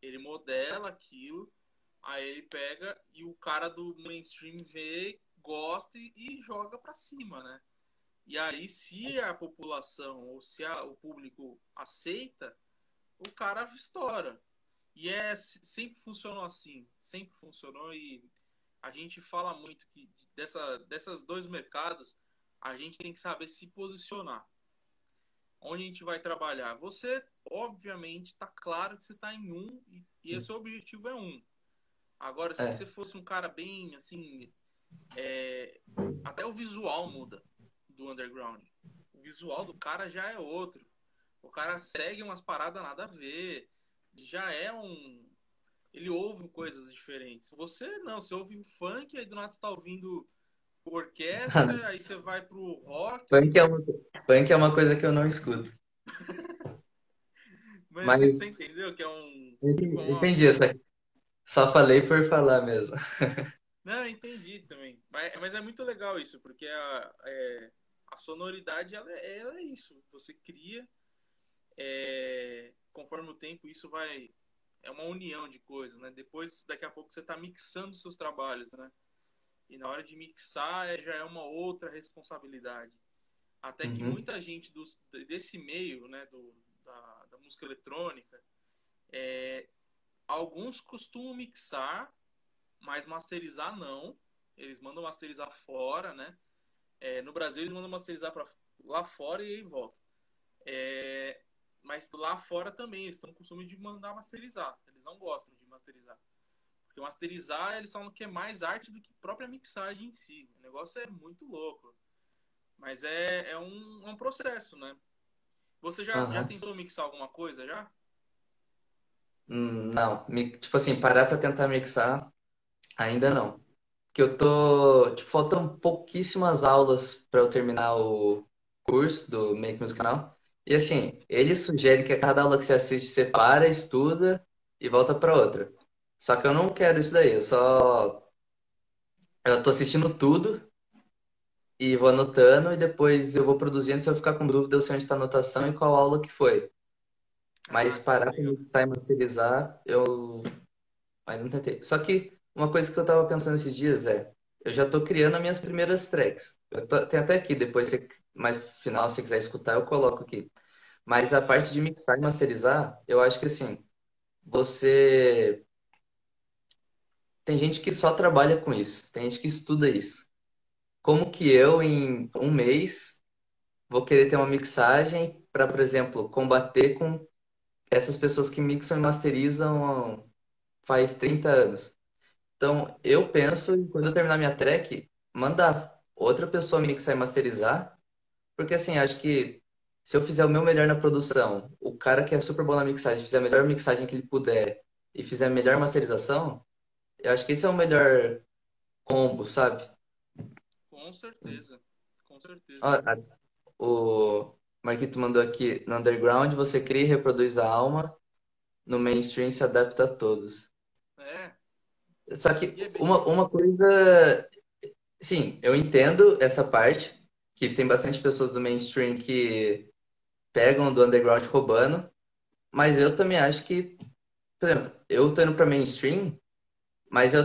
ele modela aquilo, aí ele pega e o cara do mainstream vê, gosta e joga pra cima, né? E aí, se a população ou se o público aceita, o cara estoura. E sempre funcionou assim, sempre funcionou e a gente fala muito que dessas dois mercados a gente tem que saber se posicionar. Onde a gente vai trabalhar? Você, obviamente, está claro que você está em um e o seu objetivo é um. Agora, se você É, fosse um cara bem assim, é, até o visual muda do underground. O visual do cara já é outro. O cara segue umas paradas nada a ver. Já é um. Ele ouve coisas diferentes. Você não, você ouve um funk, aí do nada você tá ouvindo orquestra, aí você vai pro rock. funk é uma, funk é uma coisa que eu não escuto. Mas Mas você entendeu que é um. Tipo, entendi, só falei por falar mesmo. Não, eu entendi também. Mas é muito legal isso, porque a sonoridade ela é isso. Você cria, conforme o tempo, isso vai. É uma união de coisas, né? Depois, daqui a pouco, você está mixando seus trabalhos, né? E na hora de mixar já é uma outra responsabilidade. Até que Uhum. muita gente desse meio, né, da música eletrônica, alguns costumam mixar, mas masterizar não. Eles mandam masterizar fora, né? No Brasil eles mandam masterizar para lá fora e aí volta. É, mas lá fora também eles estão com costume de mandar masterizar. Eles não gostam de masterizar. Porque masterizar eles falam que é mais arte do que própria mixagem em si. O negócio é muito louco. Mas é um processo, né? Você já Aham. tentou mixar alguma coisa já? Não, tipo assim, parar pra tentar mixar, ainda não. Que eu tô, tipo, faltam pouquíssimas aulas pra eu terminar o curso do Make Music Canal. E assim, ele sugere que a cada aula que você assiste, você para, estuda e volta pra outra. Só que eu não quero isso daí, eu tô assistindo tudo e vou anotando e depois eu vou produzindo. Se eu ficar com dúvida, eu sei onde está a anotação e qual aula que foi. Mas Ah, cara, parar pra legal. mixar e masterizar, eu ainda não tentei. Só que uma coisa que eu tava pensando esses dias é, eu já tô criando as minhas primeiras tracks. Tem até aqui, depois, mais pro final, se você quiser escutar, eu coloco aqui. Mas a Sim, parte de mixar e masterizar, eu acho que assim, você. Tem gente que só trabalha com isso, tem gente que estuda isso. Como que eu, em um mês, vou querer ter uma mixagem para, por exemplo, combater com essas pessoas que mixam e masterizam faz 30 anos? Então, eu sim, penso, em, quando eu terminar minha track, mandar outra pessoa mixar e masterizar, porque assim, acho que se eu fizer o meu melhor na produção, o cara que é super bom na mixagem fizer a melhor mixagem que ele puder e fizer a melhor masterização, eu acho que esse é o melhor combo, sabe? com certeza. Com certeza. Ó, o Marquito mandou aqui, no underground você cria e reproduz a alma, no mainstream se adapta a todos. É, Só que e é bem uma coisa, sim, eu entendo essa parte, que tem bastante pessoas do mainstream que pegam do underground roubando, mas eu também acho que, por exemplo, eu tô indo pra mainstream, mas eu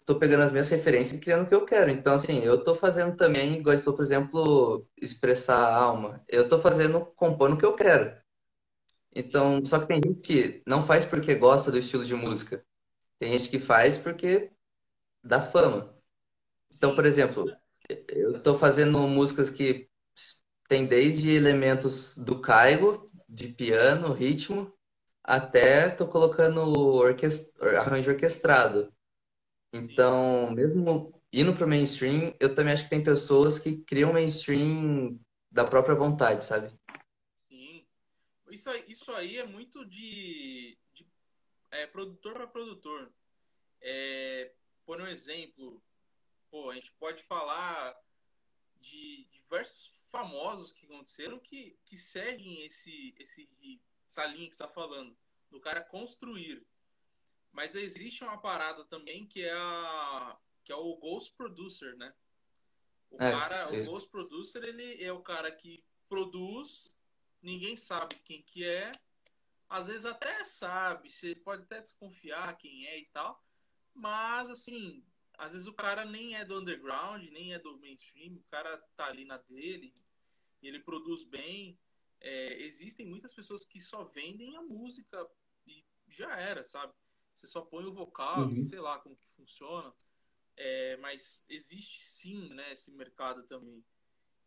tô pegando as minhas referências e criando o que eu quero. Então, assim, eu tô fazendo também, igual ele falou, por exemplo, expressar a alma. Eu tô fazendo, compondo o que eu quero. sim, Então, só que tem gente que não faz porque gosta do estilo de música. Tem gente que faz porque dá fama. Então, por sim. exemplo, eu tô fazendo músicas que tem desde elementos do caigo, de piano, ritmo, até tô colocando arranjo orquestrado. Sim, Então, mesmo indo pro mainstream, eu também acho que tem pessoas que criam mainstream da própria vontade, sabe? sim. Isso aí é muito de produtor para produtor. Por um exemplo, pô, a gente pode falar de diversos famosos que aconteceram que seguem essa linha que você está falando, do cara construir. Mas existe uma parada também que é o Ghost Producer, né? O Isso. Ghost Producer, ele é o cara que produz, ninguém sabe quem que é, às vezes até sabe, você pode até desconfiar quem é e tal, mas assim, às vezes o cara nem é do underground, nem é do mainstream, o cara tá ali na dele, e ele produz bem. Existem muitas pessoas que só vendem a música e já era, sabe? Você só põe o vocal, e Uhum. sei lá como que funciona. Mas existe sim, né, esse mercado também.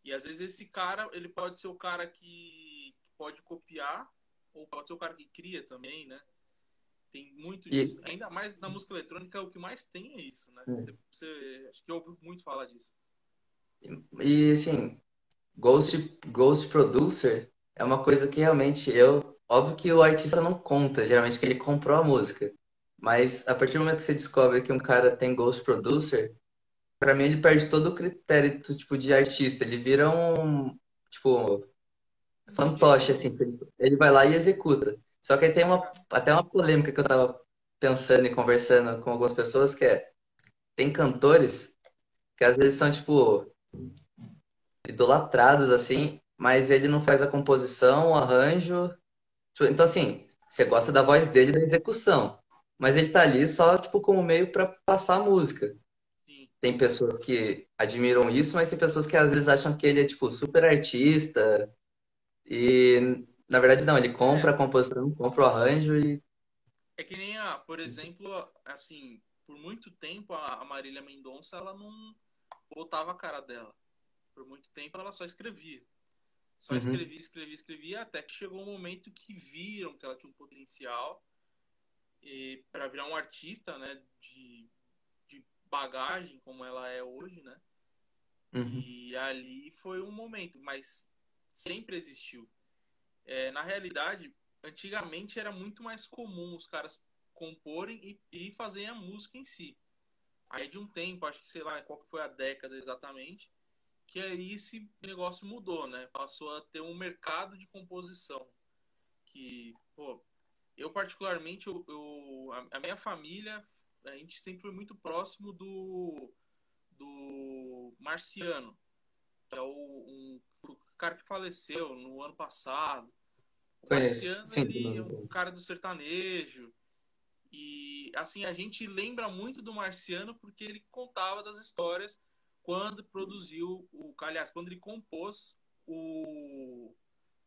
E às vezes esse cara, ele pode ser o cara que pode copiar, ou pode ser o cara que cria também, né? Tem muito disso. E, Ainda mais na música eletrônica, o que mais tem é isso, né? Você acho que ouviu muito falar disso. e assim, Ghost Producer é uma coisa que realmente eu. Óbvio que o artista não conta, geralmente que ele comprou a música. Mas a partir do momento que você descobre que um cara tem Ghost Producer, pra mim ele perde todo o critério do tipo de artista. Ele vira um, tipo, Um DJ. fantoche, assim. Ele vai lá e executa. Só que aí tem até uma polêmica que eu tava pensando e conversando com algumas pessoas, que é, tem cantores que às vezes são, tipo, idolatrados, assim, mas ele não faz a composição, o arranjo. Tipo, então, assim, você gosta da voz dele, da execução, mas ele tá ali só, tipo, como meio para passar a música. Sim. Tem pessoas que admiram isso, mas tem pessoas que às vezes acham que ele é, tipo, super artista e, na verdade, não, ele compra É, a composição, compra o arranjo e... é que nem por exemplo, assim, por muito tempo a Marília Mendonça, ela não botava a cara dela. Por muito tempo ela só escrevia. Só Uhum, escrevia, escrevia, escrevia, até que chegou um momento que viram que ela tinha um potencial para virar um artista, né, de bagagem, como ela é hoje, né? uhum. E ali foi um momento, mas sempre existiu. Na realidade, antigamente era muito mais comum os caras comporem e fazerem a música em si. Aí de um tempo, acho que sei lá qual que foi a década exatamente, que aí esse negócio mudou, né? Passou a ter um mercado de composição. Que, pô, eu particularmente, a minha família, a gente sempre foi muito próximo do Marciano, que é o cara que faleceu no ano passado. O Conheço, Marciano, sim. ele é um cara do sertanejo. E, assim, a gente lembra muito do Marciano porque ele contava das histórias quando produziu, aliás, quando ele compôs o,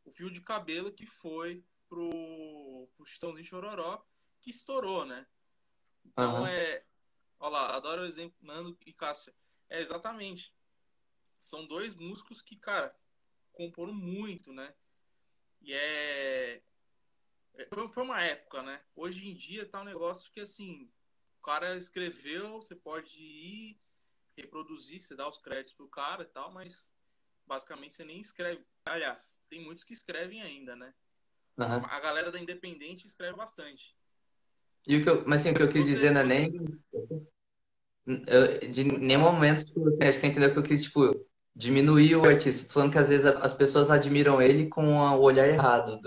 o Fio de Cabelo, que foi pro Chitãozinho Chororó, que estourou, né? Então, Aham. olha lá, adoro o exemplo, Nando e Cássia. Exatamente. São dois músicos que, cara, comporam muito, né? E foi uma época, né? Hoje em dia tá um negócio que, assim, o cara escreveu, você pode ir reproduzir, você dá os créditos pro cara e tal, mas basicamente você nem escreve. Aliás, tem muitos que escrevem ainda, né? Aham. A galera da Independente escreve bastante. Mas assim, o que eu quis dizer não é Você, nem... de nenhum momento, tipo, assim, acho que você entendeu que eu quis, tipo, diminuir o artista. Tô falando que às vezes as pessoas admiram ele com o olhar errado,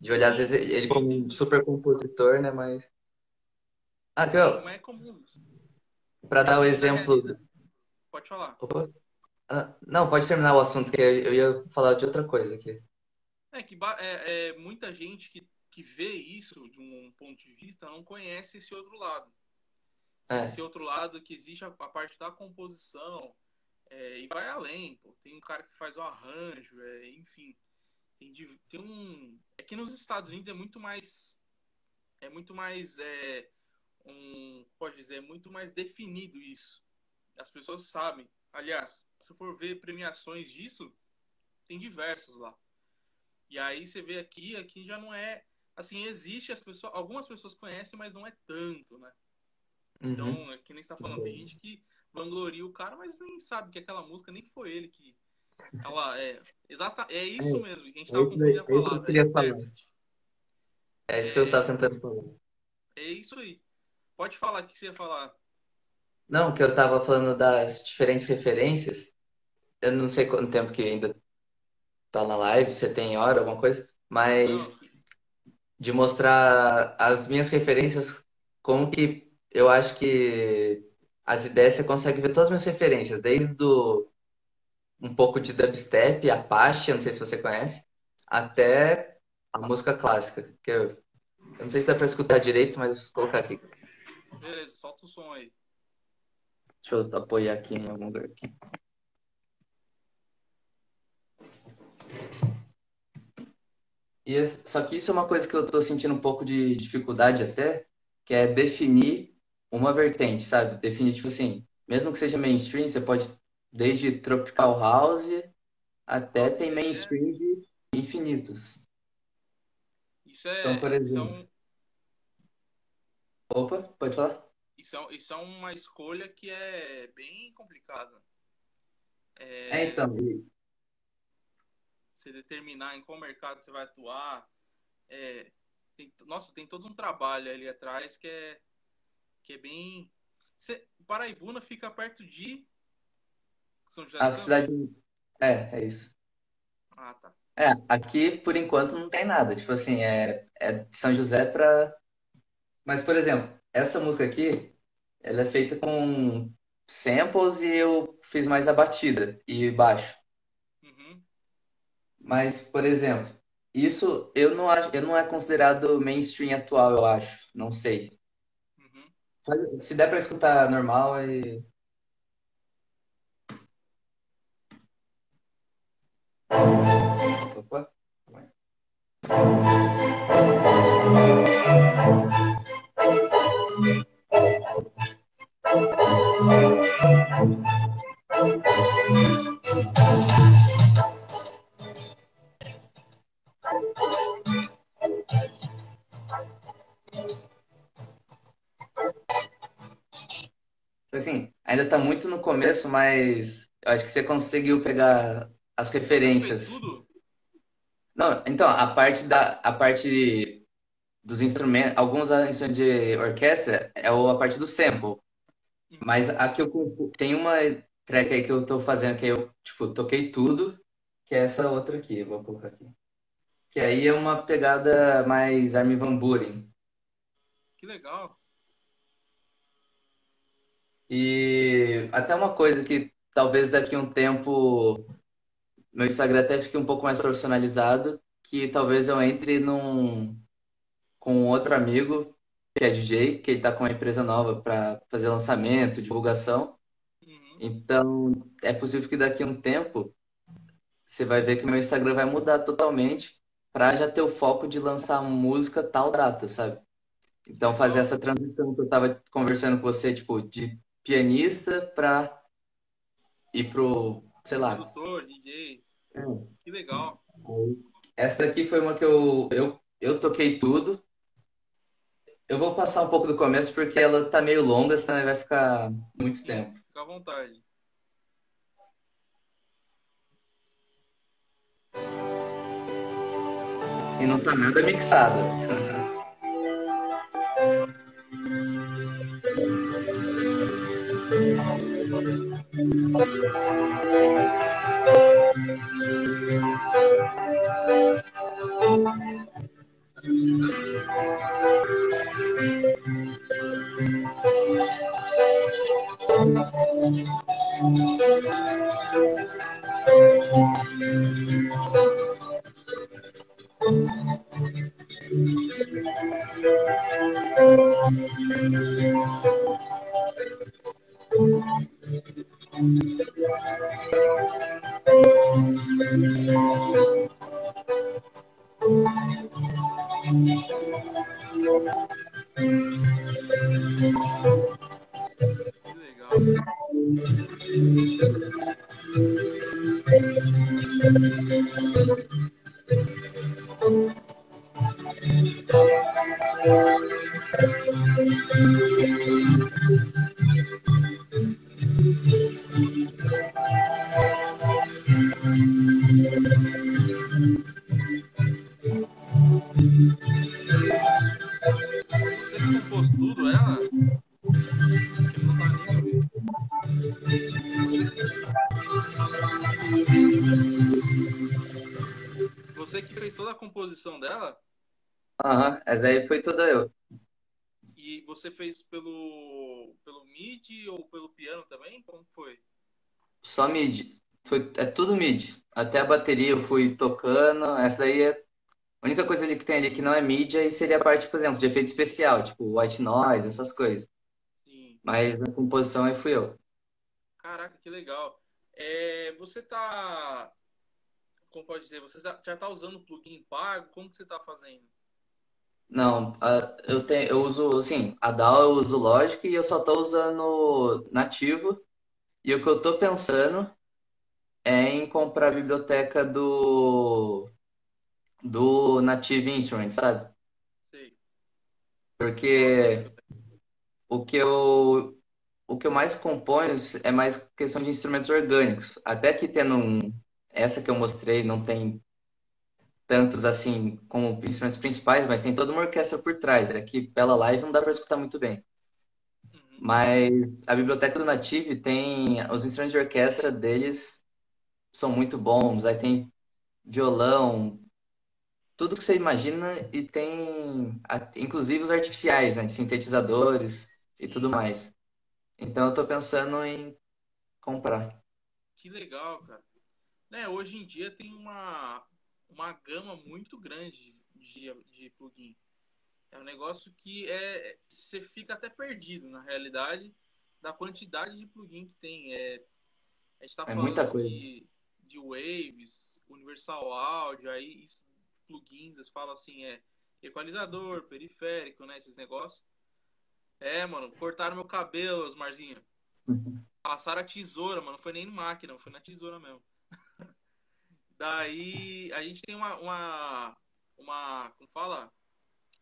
de olhar, às vezes, sim, ele eu como um entendi. super compositor, né? Mas. Ah, que Sim, eu, mas é comum isso. pra É dar o que na exemplo. realidade. Pode falar. Opa. Não, pode terminar o assunto, que eu ia falar de outra coisa aqui. É que muita gente que vê isso de um ponto de vista não conhece esse outro lado. Esse É. outro lado que existe a parte da composição, e vai além, pô. Tem um cara que faz o arranjo, enfim. Tem um. É que nos Estados Unidos pode dizer, é muito mais definido isso. As pessoas sabem. Aliás, se for ver premiações disso, tem diversas lá. E aí você vê aqui já não é. Assim, existe, algumas pessoas conhecem, mas não é tanto, né? Uhum. Então, é que nem você tá falando, tem gente que vangloria o cara, mas nem sabe que aquela música nem foi ele Ela é. Exata, é É, isso mesmo, que a gente é tava confundindo a é isso que eu palavra, é queria falar. intérprete. É isso que eu tava É, tentando falar. é isso aí. Pode falar o que você ia falar. Não, que eu tava falando das diferentes referências. Eu não sei quanto tempo que ainda tá na live, se tem hora, alguma coisa, Não, mas aqui. de mostrar as minhas referências, como que eu acho que as ideias você consegue ver todas as minhas referências, desde um pouco de dubstep, Apache, eu não sei se você conhece, Sim. até a música clássica, que eu não sei se dá pra escutar direito, mas vou colocar aqui. Beleza, solta o som aí. Deixa eu apoiar aqui em algum lugar aqui. Só que isso é uma coisa que eu tô sentindo um pouco de dificuldade até, que é definir uma vertente, sabe? Definir, tipo assim, mesmo que seja mainstream, você pode, desde Tropical House até tem É, mainstream de infinitos. isso Então, é, por isso é exemplo, um, opa, pode falar? isso é uma escolha que é bem complicada. É, É, então, você determinar em qual mercado você vai atuar. É, nossa, tem todo um trabalho ali atrás que é bem. Paraibuna fica perto de São José dos a Campos? cidade. É isso. Ah, tá. É, aqui por enquanto não tem nada. Tipo assim, é de São José pra. Mas, por exemplo, essa música aqui, ela é feita com samples e eu fiz mais a batida e baixo. Uhum, Mas, por exemplo, isso eu não acho, eu não é considerado mainstream atual, eu acho. Não sei. uhum. Se der pra escutar normal e. Opa. Assim, ainda tá muito no começo, mas eu acho que você conseguiu pegar as Você que fez referências. tudo? Não, então, a parte dos instrumentos, alguns instrumentos de orquestra a parte do sample. Uhum. Mas aqui tem uma track aí que eu tô fazendo que eu, tipo, toquei tudo, que é essa outra aqui, eu vou colocar aqui. Que aí é uma pegada mais Armin van Buuren. Que legal. E até uma coisa que talvez daqui a um tempo meu Instagram até fique um pouco mais profissionalizado, que talvez eu entre com outro amigo que é DJ, que ele tá com uma empresa nova para fazer lançamento, divulgação. Uhum. Então, é possível que daqui a um tempo você vai ver que o meu Instagram vai mudar totalmente para já ter o foco de lançar música tal data, sabe? Que Então, fazer legal. essa transição que eu tava conversando com você, tipo, de pianista para ir pro, sei lá. Produtor, DJ. Hum. Que legal. Essa daqui foi uma que eu toquei tudo. Eu vou passar um pouco do começo porque ela tá meio longa, senão vai ficar muito Sim, tempo. fica à vontade. E não tá nada mixada. Que legal. você que fez toda a composição dela? Aham, essa aí foi toda eu. E você fez pelo MIDI ou pelo piano também? Como foi? Só MIDI. É tudo MIDI. Até a bateria eu fui tocando. Essa daí é a única coisa ali que tem ali que não é MIDI, aí seria a parte, por exemplo, de efeito especial, tipo white noise, essas coisas. Sim. Mas na composição aí fui eu. Caraca, que legal. Você tá, como pode dizer, você já tá usando o plugin pago? Como que você tá fazendo? Não, eu uso, assim, a DAW eu uso Logic e eu só tô usando nativo. E o que eu tô pensando é em comprar a biblioteca do Native Instruments, sabe? Sei. Qual que é a Porque biblioteca? o que eu, o que eu mais componho é mais questão de instrumentos orgânicos. Até que essa que eu mostrei não tem tantos assim como instrumentos principais, mas tem toda uma orquestra por trás. Aqui pela live não dá para escutar muito bem. Uhum. Mas a biblioteca do Native tem os instrumentos de orquestra deles são muito bons. Aí tem violão, tudo que você imagina e tem inclusive os artificiais, né, de sintetizadores e tudo Sim. mais. Então eu tô pensando em comprar. Que legal, cara. Né, hoje em dia tem uma gama muito grande de plugin. É um negócio que você fica até perdido, na realidade, da quantidade de plugin que tem. A gente está É muita falando coisa. de Waves, Universal Audio, aí isso, plugins, eles falam assim, equalizador, periférico, né, esses negócios. Mano, cortaram meu cabelo, Osmarzinho. Passaram a tesoura, mano, não foi nem máquina, foi na tesoura mesmo. Daí a gente tem como fala?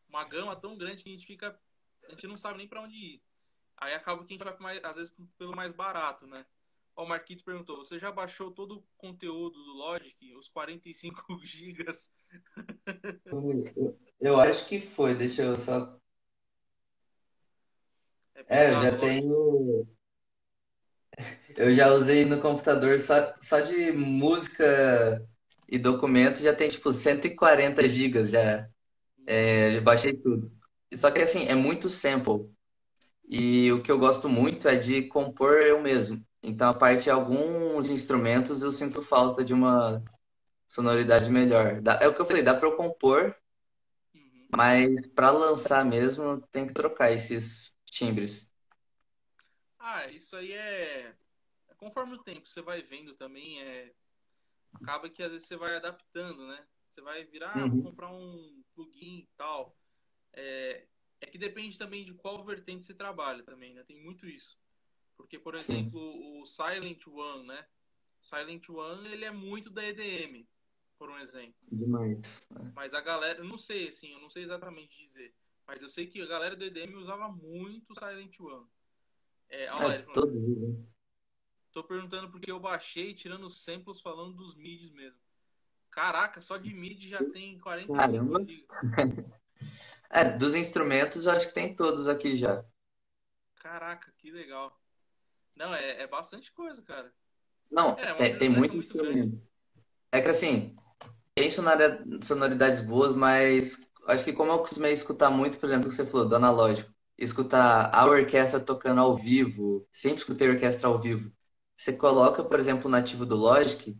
Uma gama tão grande que a gente não sabe nem pra onde ir. Aí acaba que a gente vai às vezes pelo mais barato, né? Ó, o Marquito perguntou: você já baixou todo o conteúdo do Logic, os 45 gigas? Eu acho que foi, deixa eu só. É É, eu pesado, já Logic. tenho. Eu já usei no computador só de música e documento, já tem tipo 140 gigas já. Eu Nossa. baixei tudo. Só que assim, é muito sample. E o que eu gosto muito é de compor eu mesmo. Então, a parte de alguns instrumentos eu sinto falta de uma sonoridade melhor. É o que eu falei, dá para eu compor, Uhum. mas para lançar mesmo tem que trocar esses timbres. Ah, isso aí conforme o tempo você vai vendo também, acaba que às vezes você vai adaptando, né? Você vai virar, vou Uhum. comprar um plugin e tal. É, é que depende também de qual vertente você trabalha também, né? Tem muito isso. Porque, por Sim, exemplo, o Silent One, né? Silent One, ele é muito da EDM, por um exemplo. demais. Mas a galera, eu não sei, assim, eu não sei exatamente dizer. Mas eu sei que a galera do EDM usava muito o Silent One. Olha É, lá, ele falando, todos. Né? tô perguntando porque eu baixei, tirando os samples, falando dos MIDIs mesmo. Caraca, só de MIDI já tem 45 Caramba. GB. Dos instrumentos eu acho que tem todos aqui já. Caraca, que legal. Não, é bastante coisa, cara. Não, É uma tem biblioteca muito muito grande. instrumento. É que assim, tem sonoridades boas, mas acho que como eu costumei escutar muito, por exemplo, o que você falou, do analógico, escutar a orquestra tocando ao vivo, sempre escutei orquestra ao vivo. Você coloca, por exemplo, o nativo do Logic,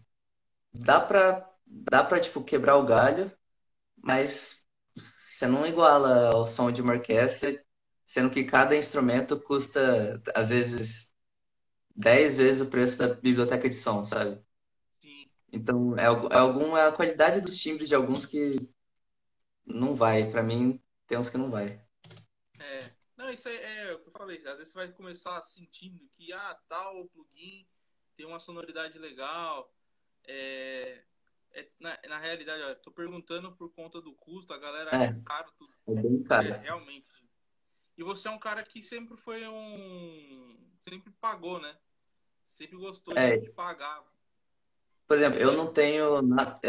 dá pra tipo, quebrar o galho, mas você não iguala ao som de uma orquestra, sendo que cada instrumento custa, às vezes, 10 vezes o preço da biblioteca de som, sabe? Sim. Então, é a qualidade dos timbres de alguns que não vai. Pra mim, tem uns que não vai. Não, isso é o que eu falei. Às vezes você vai começar sentindo que, tal plugin tem uma sonoridade legal. É, na realidade, olha, tô perguntando por conta do custo, a galera É, acha caro tudo. é bem É, caro. realmente. E você é um cara que sempre foi sempre pagou, né? Sempre gostou de É, pagar. por exemplo, É, eu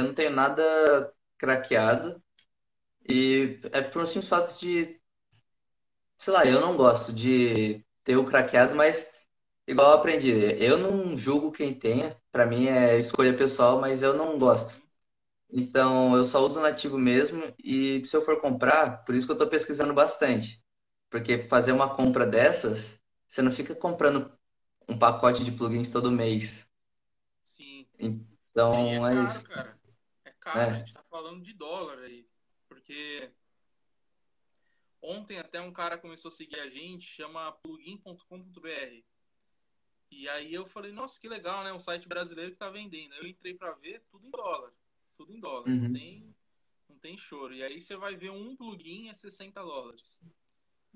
não tenho nada craqueado e é por um simples fato de, sei lá, eu não gosto de ter o craqueado, mas igual eu aprendi, eu não julgo quem tenha, pra mim é escolha pessoal, mas eu não gosto. Então, eu só uso nativo mesmo e se eu for comprar, por isso que eu tô pesquisando bastante. Porque fazer uma compra dessas, você não fica comprando um pacote de plugins todo mês. Sim. E aí é Então, é caro, isso, cara. É caro, a né? gente tá falando de dólar aí. Porque ontem até um cara começou a seguir a gente, chama plugin.com.br. E aí eu falei, nossa, que legal, né? Um site brasileiro que tá vendendo. Eu entrei pra ver, tudo em dólar. Tudo em dólar. Não Uhum. tem, não tem choro. E aí você vai ver um plugin é US$ 60.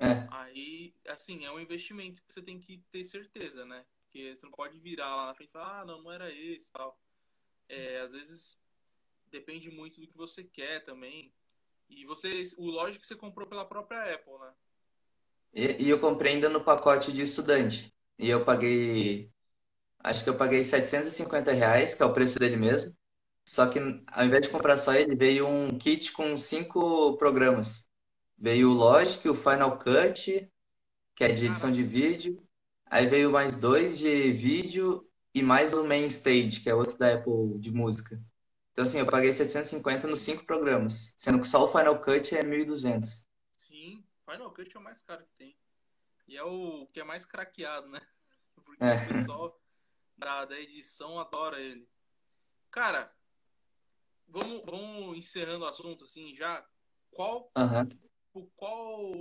É. Aí, assim, é um investimento que você tem que ter certeza, né? Porque você não pode virar lá na frente e falar, ah, não, não era esse, tal. É, às vezes depende muito do que você quer também. E você, o lógico que você comprou pela própria Apple, né? E eu comprei ainda no pacote de estudante. E eu paguei, acho que eu paguei R$ 750, que é o preço dele mesmo. Só que ao invés de comprar só ele, veio um kit com 5 programas. Veio o Logic, o Final Cut, que é de edição de Caraca, vídeo. Aí veio mais dois de vídeo e mais o Main Stage, que é outro da Apple de música. Então, assim, eu paguei 750 nos 5 programas, sendo que só o Final Cut é 1.200. sim, Final Cut é o mais caro que tem. E é o que é mais craqueado, né? Porque o É, pessoal da edição adora ele. Cara, vamos encerrando o assunto assim já. Qual, aham. qual,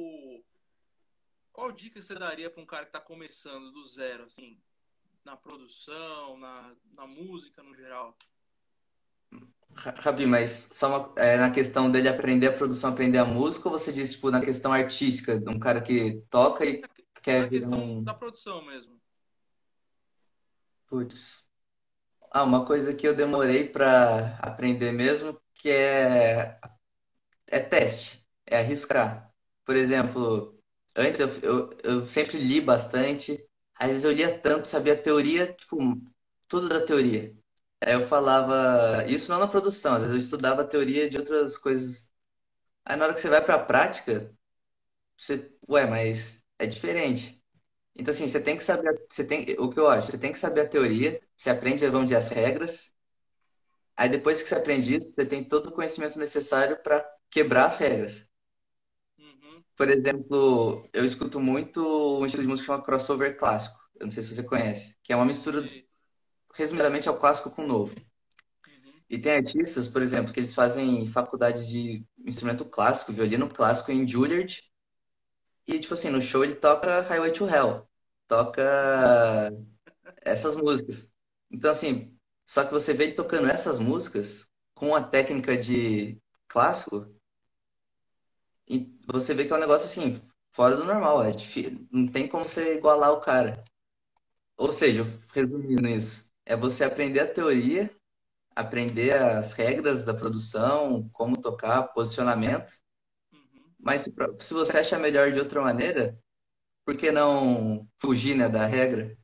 qual dica você daria para um cara que tá começando do zero, assim, na produção, na música no geral? Rabi, mas só na questão dele aprender a produção, aprender a música, ou você diz, tipo, na questão artística, de um cara que toca e Na quer virar questão um. da produção mesmo. Putz. Ah, uma coisa que eu demorei para aprender mesmo, que é teste, é arriscar. Por exemplo, antes eu sempre li bastante, às vezes eu lia tanto, sabia a teoria, tipo, tudo da teoria. Aí eu falava, isso não na produção, às vezes eu estudava a teoria de outras coisas. Aí na hora que você vai para a prática, você, ué, mas é diferente. Então assim, você tem que saber, você tem, o que eu acho, você tem que saber a teoria, você aprende, vamos dizer, as regras. Aí depois que você aprende isso, você tem todo o conhecimento necessário para quebrar as regras. Uhum, Por exemplo, eu escuto muito um estilo de música chamado crossover clássico. Eu não sei se você conhece, que é uma mistura, sei. resumidamente, ao clássico com o novo. Uhum. E tem artistas, por exemplo, que eles fazem faculdade de instrumento clássico, violino clássico em Juilliard, e tipo assim, no show ele toca Highway to Hell, toca essas músicas. Então assim, só que você vê ele tocando essas músicas com a técnica de clássico, e você vê que é um negócio assim, fora do normal, é difícil, não tem como você igualar o cara. Ou seja, resumindo isso, é você aprender a teoria, aprender as regras da produção, como tocar, posicionamento, Uhum. mas se você achar melhor de outra maneira, por que não fugir, né, da regra?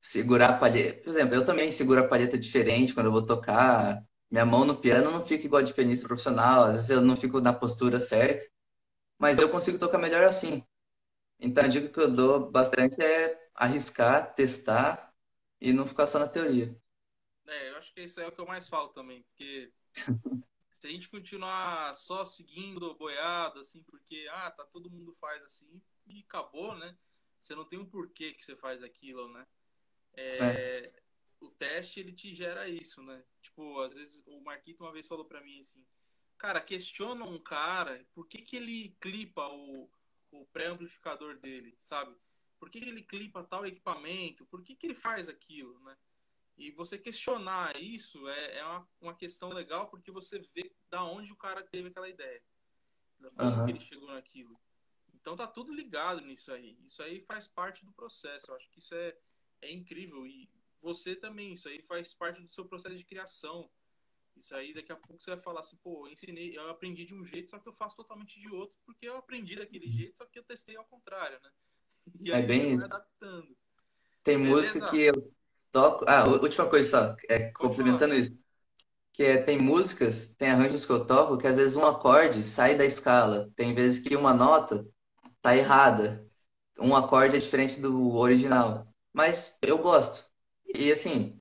Segurar a palheta. Por exemplo, eu também seguro a palheta diferente quando eu vou tocar. Minha mão no piano não fica igual a de pianista profissional, às vezes eu não fico na postura certa, mas eu consigo tocar melhor assim. Então, a dica que eu dou bastante é arriscar, testar e não ficar só na teoria. É, eu acho que isso é o que eu mais falo também, porque se a gente continuar só seguindo boiado, assim, porque, ah, tá, todo mundo faz assim, e acabou, né? Você não tem um porquê que você faz aquilo, né? É. É, o teste, ele te gera isso, né? Tipo, às vezes, o Marquito uma vez falou pra mim assim, cara, questiona um cara, por que que ele clipa o pré-amplificador dele, sabe? Por que que ele clipa tal equipamento? Por que que ele faz aquilo, né? E você questionar isso é uma questão legal porque você vê da onde o cara teve aquela ideia, como que ele Aham. chegou naquilo. Então tá tudo ligado nisso aí. Isso aí faz parte do processo. Eu acho que isso é incrível. E você também, isso aí faz parte do seu processo de criação. Isso aí daqui a pouco você vai falar assim, pô, eu ensinei, eu aprendi de um jeito, só que eu faço totalmente de outro, porque eu aprendi daquele jeito, só que eu testei ao contrário, né? E É aí você bem vai isso. adaptando. Tem música Beleza? que eu toco. Ah, última coisa só, Pode falar. complementando isso. Tem músicas, tem arranjos que eu toco que às vezes um acorde sai da escala. Tem vezes que uma nota tá errada. Um acorde é diferente do original. Mas eu gosto. E assim.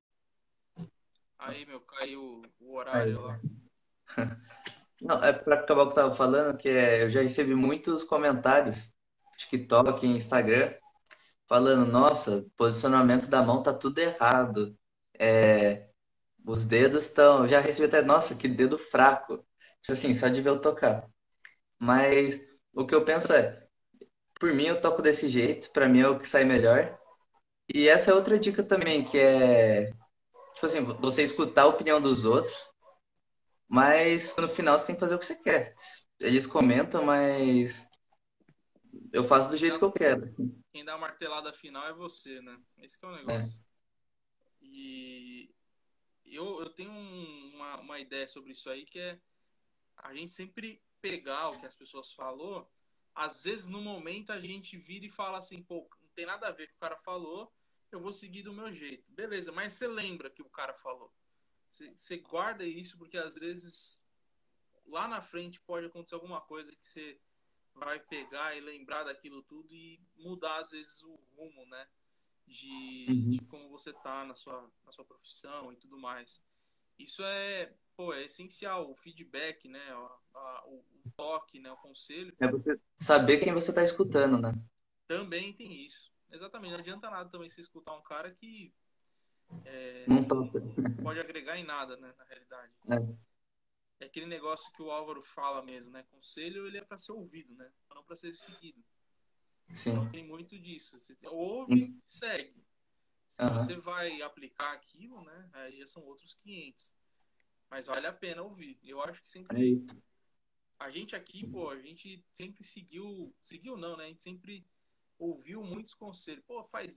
Aí, meu, caiu o horário Aí, lá. Não, é para acabar o que eu tava falando, eu já recebi muitos comentários, TikTok, Instagram, falando, nossa, o posicionamento da mão tá tudo errado. Os dedos estão. Já recebi até, nossa, que dedo fraco. Tipo assim, só de ver eu tocar. Mas o que eu penso é, por mim eu toco desse jeito, pra mim é o que sai melhor. E essa é outra dica também, que é, tipo assim, você escutar a opinião dos outros, mas no final você tem que fazer o que você quer. Eles comentam, mas eu faço do Quem jeito dá, que eu quero, quem dá a martelada final é você, né? Esse que é o né? negócio. E eu tenho uma ideia sobre isso aí, que é a gente sempre pegar o que as pessoas falou. Às vezes, no momento, a gente vira e fala assim, pô, não tem nada a ver com o que o cara falou, eu vou seguir do meu jeito. Beleza, mas você lembra que o cara falou. Você guarda isso, porque às vezes lá na frente pode acontecer alguma coisa que você vai pegar e lembrar daquilo tudo e mudar, às vezes, o rumo, né? De Uhum. como você tá na sua profissão e tudo mais. Isso é, pô, é essencial, o feedback, né? O toque, né? O conselho É você saber quem você tá escutando, né? também tem isso. Exatamente, não adianta nada também você escutar um cara que Não não toca. pode agregar em nada, né? Na realidade. É, É aquele negócio que o Álvaro fala mesmo, né? Conselho ele é para ser ouvido, né? Não para ser seguido. Então sim. tem muito disso. Você ouve, segue. Se você Aham. vai aplicar aquilo, né? Aí já são outros 500. Mas vale a pena ouvir. Eu acho que É sempre isso. a gente aqui, pô, a gente sempre seguiu não, né? A gente sempre ouviu muitos conselhos. Pô, faz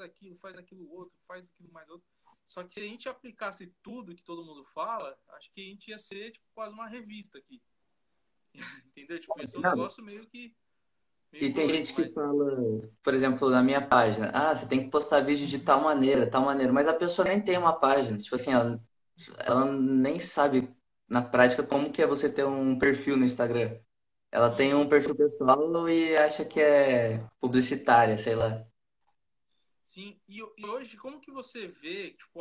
aquilo outro, faz aquilo mais outro. Só que se a gente aplicasse tudo que todo mundo fala, acho que a gente ia ser tipo, quase uma revista aqui. Entendeu? Tipo, ia ser um Não, negócio meio e tem doido, gente que mas fala, por exemplo, na minha página, ah, você tem que postar vídeo de tal maneira, mas a pessoa nem tem uma página, tipo assim, ela nem sabe na prática como que é você ter um perfil no Instagram. Ela tem um uhum. perfil pessoal e acha que é publicitária, sei lá. Sim, e hoje, como que você vê, tipo,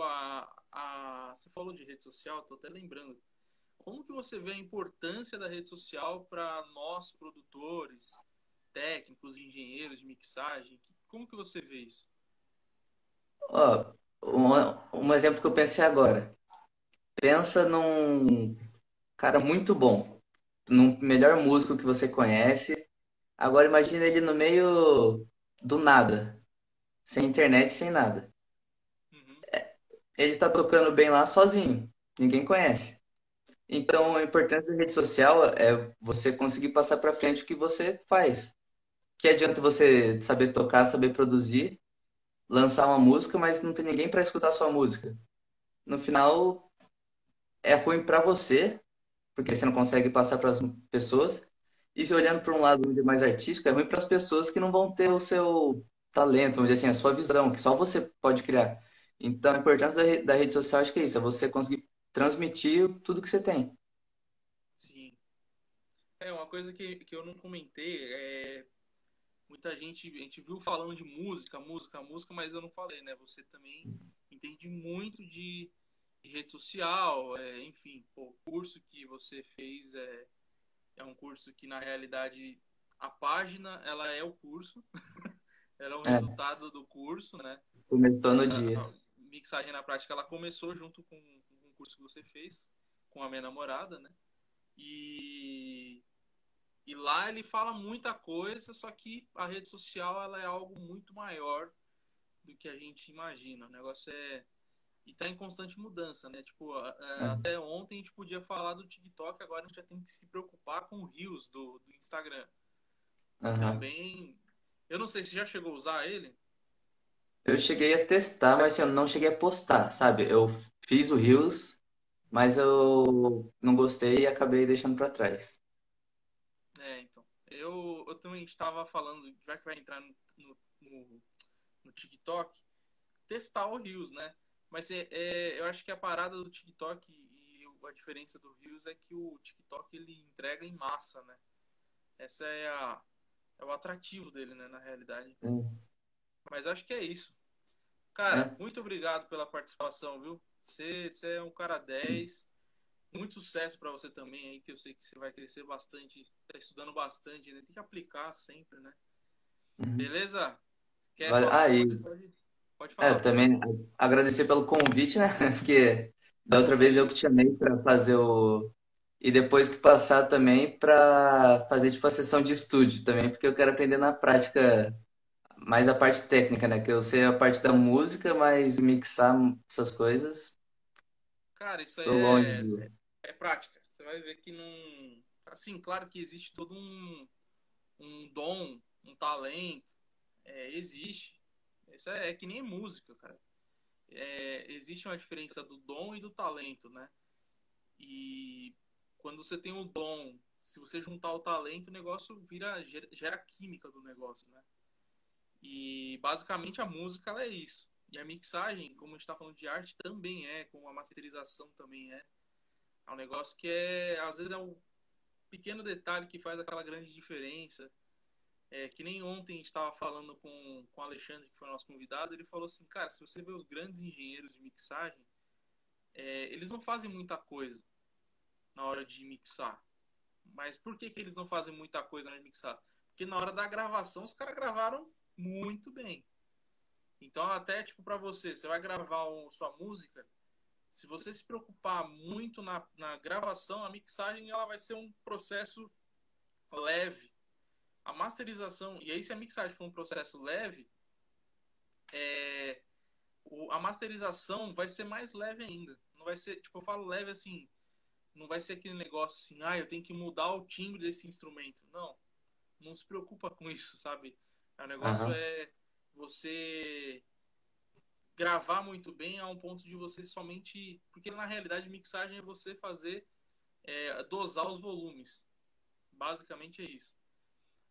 você falou de rede social, tô até lembrando. Como que você vê a importância da rede social para nós, produtores, técnicos, engenheiros de mixagem? Como que você vê isso? Ó, um exemplo que eu pensei agora. Pensa num cara muito bom, num melhor músico que você conhece. Agora imagina ele no meio do nada, sem internet, sem nada. Uhum, Ele tá tocando bem lá sozinho, ninguém conhece. Então, sim, a importância da rede social é você conseguir passar para frente o que você faz. Que adianta você saber tocar, saber produzir, lançar uma música, mas não tem ninguém para escutar sua música. No final, é ruim para você, porque você não consegue passar para as pessoas. E se olhando para um lado onde é mais artístico, é ruim para as pessoas que não vão ter o seu talento, vamos dizer assim, a sua visão, que só você pode criar. Então, a importância da rede social, acho que é isso, é você conseguir transmitir tudo que você tem. sim. É uma coisa que eu não comentei, muita gente, a gente viu falando de música, mas eu não falei, né? Você também entende muito de rede social, enfim, pô, o curso que você fez é um curso que na realidade a página ela é o curso, ela é o É, resultado do curso, né? começou no Essa dia. a mixagem na prática ela começou junto com o curso que você fez com a minha namorada, né? E, e lá ele fala muita coisa, só que a rede social ela é algo muito maior do que a gente imagina. O negócio é e tá em constante mudança, né? Tipo, É. até ontem a gente podia falar do TikTok, agora a gente já tem que se preocupar com o Reels do Instagram. Que Aham. também. Eu não sei se já chegou a usar ele. Eu cheguei a testar, mas assim, eu não cheguei a postar, sabe? Eu fiz o Reels, mas eu não gostei e acabei deixando pra trás. Então. Eu também estava falando, já que vai entrar no TikTok, testar o Reels, né? Mas eu acho que a parada do TikTok e a diferença do Reels é que o TikTok ele entrega em massa, né? Essa é o atrativo dele, né? Na realidade. Mas acho que é isso. Cara, É. muito obrigado pela participação, viu? Você é um cara 10. Muito sucesso para você também aí, que eu sei que você vai crescer bastante, tá estudando bastante, né? Tem que aplicar sempre, né? Uhum. Beleza? Quer Vale. falar Ah, alguma e coisa? Pode falar. também agradecer pelo convite, né? Porque da outra Que vez eu que te isso. chamei para fazer o. E depois que passar também para fazer tipo a sessão de estúdio também, porque eu quero aprender na prática mais a parte técnica, né? Que eu sei a parte da música, mas mixar essas coisas, Cara, isso aí tô longe do. é prática. Você vai ver que não. Assim, claro que existe todo um dom, um talento. Existe. Isso é que nem música, cara. Existe uma diferença do dom e do talento, né? E quando você tem o dom, se você juntar o talento, o negócio gera química do negócio, né? E basicamente a música ela é isso. E a mixagem, como a gente está falando de arte, também como a masterização também é. É um negócio que às vezes é um pequeno detalhe que faz aquela grande diferença. Que nem ontem a gente estava falando com o Alexandre, que foi nosso convidado, ele falou assim, cara, se você vê os grandes engenheiros de mixagem, eles não fazem muita coisa na hora de mixar. Mas por que eles não fazem muita coisa na hora de mixar? Porque na hora da gravação os caras gravaram muito bem. Então até tipo para você vai gravar sua música, se você se preocupar muito na gravação, a mixagem ela vai ser um processo leve. A masterização, e aí se a mixagem for um processo leve, a masterização vai ser mais leve ainda. Não vai ser, tipo, eu falo leve assim, não vai ser aquele negócio assim, eu tenho que mudar o timbre desse instrumento. Não, não se preocupa com isso, sabe? O negócio Aham. é você gravar muito bem a um ponto de você somente. Porque na realidade mixagem é você fazer, dosar os volumes. Basicamente é isso.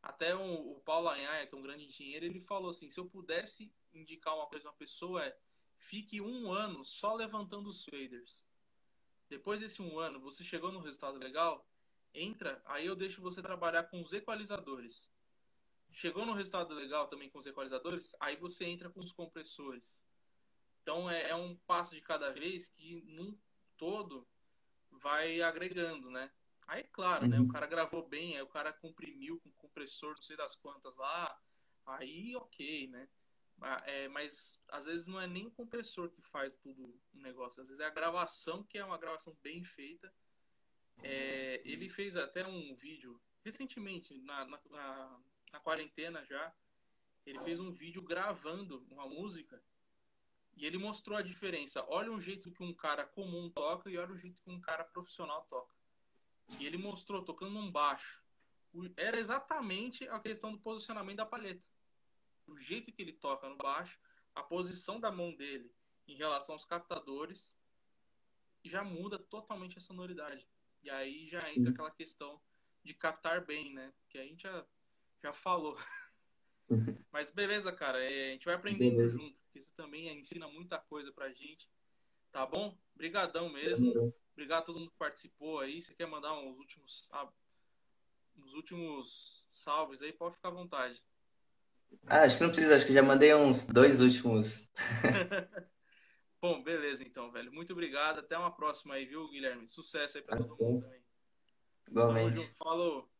Até o Paulo Anhaia, que é um grande engenheiro, ele falou assim: se eu pudesse indicar uma coisa a uma pessoa, fique um ano só levantando os faders. Depois desse um ano, você chegou no resultado legal, entra, aí eu deixo você trabalhar com os equalizadores. Chegou no resultado legal também com os equalizadores, aí você entra com os compressores. Então é um passo de cada vez que num todo vai agregando, né? Aí, claro, né? O Uhum. cara gravou bem, aí o cara comprimiu com compressor, não sei das quantas lá, aí ok, né? Mas às vezes não é nem o compressor que faz tudo o negócio, às vezes é a gravação, que é uma gravação bem feita. Ele fez até um vídeo recentemente, na quarentena já, ele fez um vídeo gravando uma música e ele mostrou a diferença. Olha o jeito que um cara comum toca e olha o jeito que um cara profissional toca. E ele mostrou tocando um baixo. Era exatamente a questão do posicionamento da palheta. O jeito que ele toca no baixo, a posição da mão dele em relação aos captadores, já muda totalmente a sonoridade. E aí já entra Sim. aquela questão de captar bem, né? Que a gente já falou. Mas beleza, cara. A gente vai aprendendo Beleza. junto, porque isso também ensina muita coisa pra gente. Tá bom? Obrigadão mesmo. Demorou. Obrigado a todo mundo que participou aí. Você quer mandar uns últimos salves aí? Pode ficar à vontade. Acho que não precisa, acho que já mandei uns dois últimos. Bom, beleza então, velho. Muito obrigado. Até uma próxima aí, viu, Guilherme? Sucesso aí pra todo Até. mundo também. Tamo Igualmente. junto. Falou.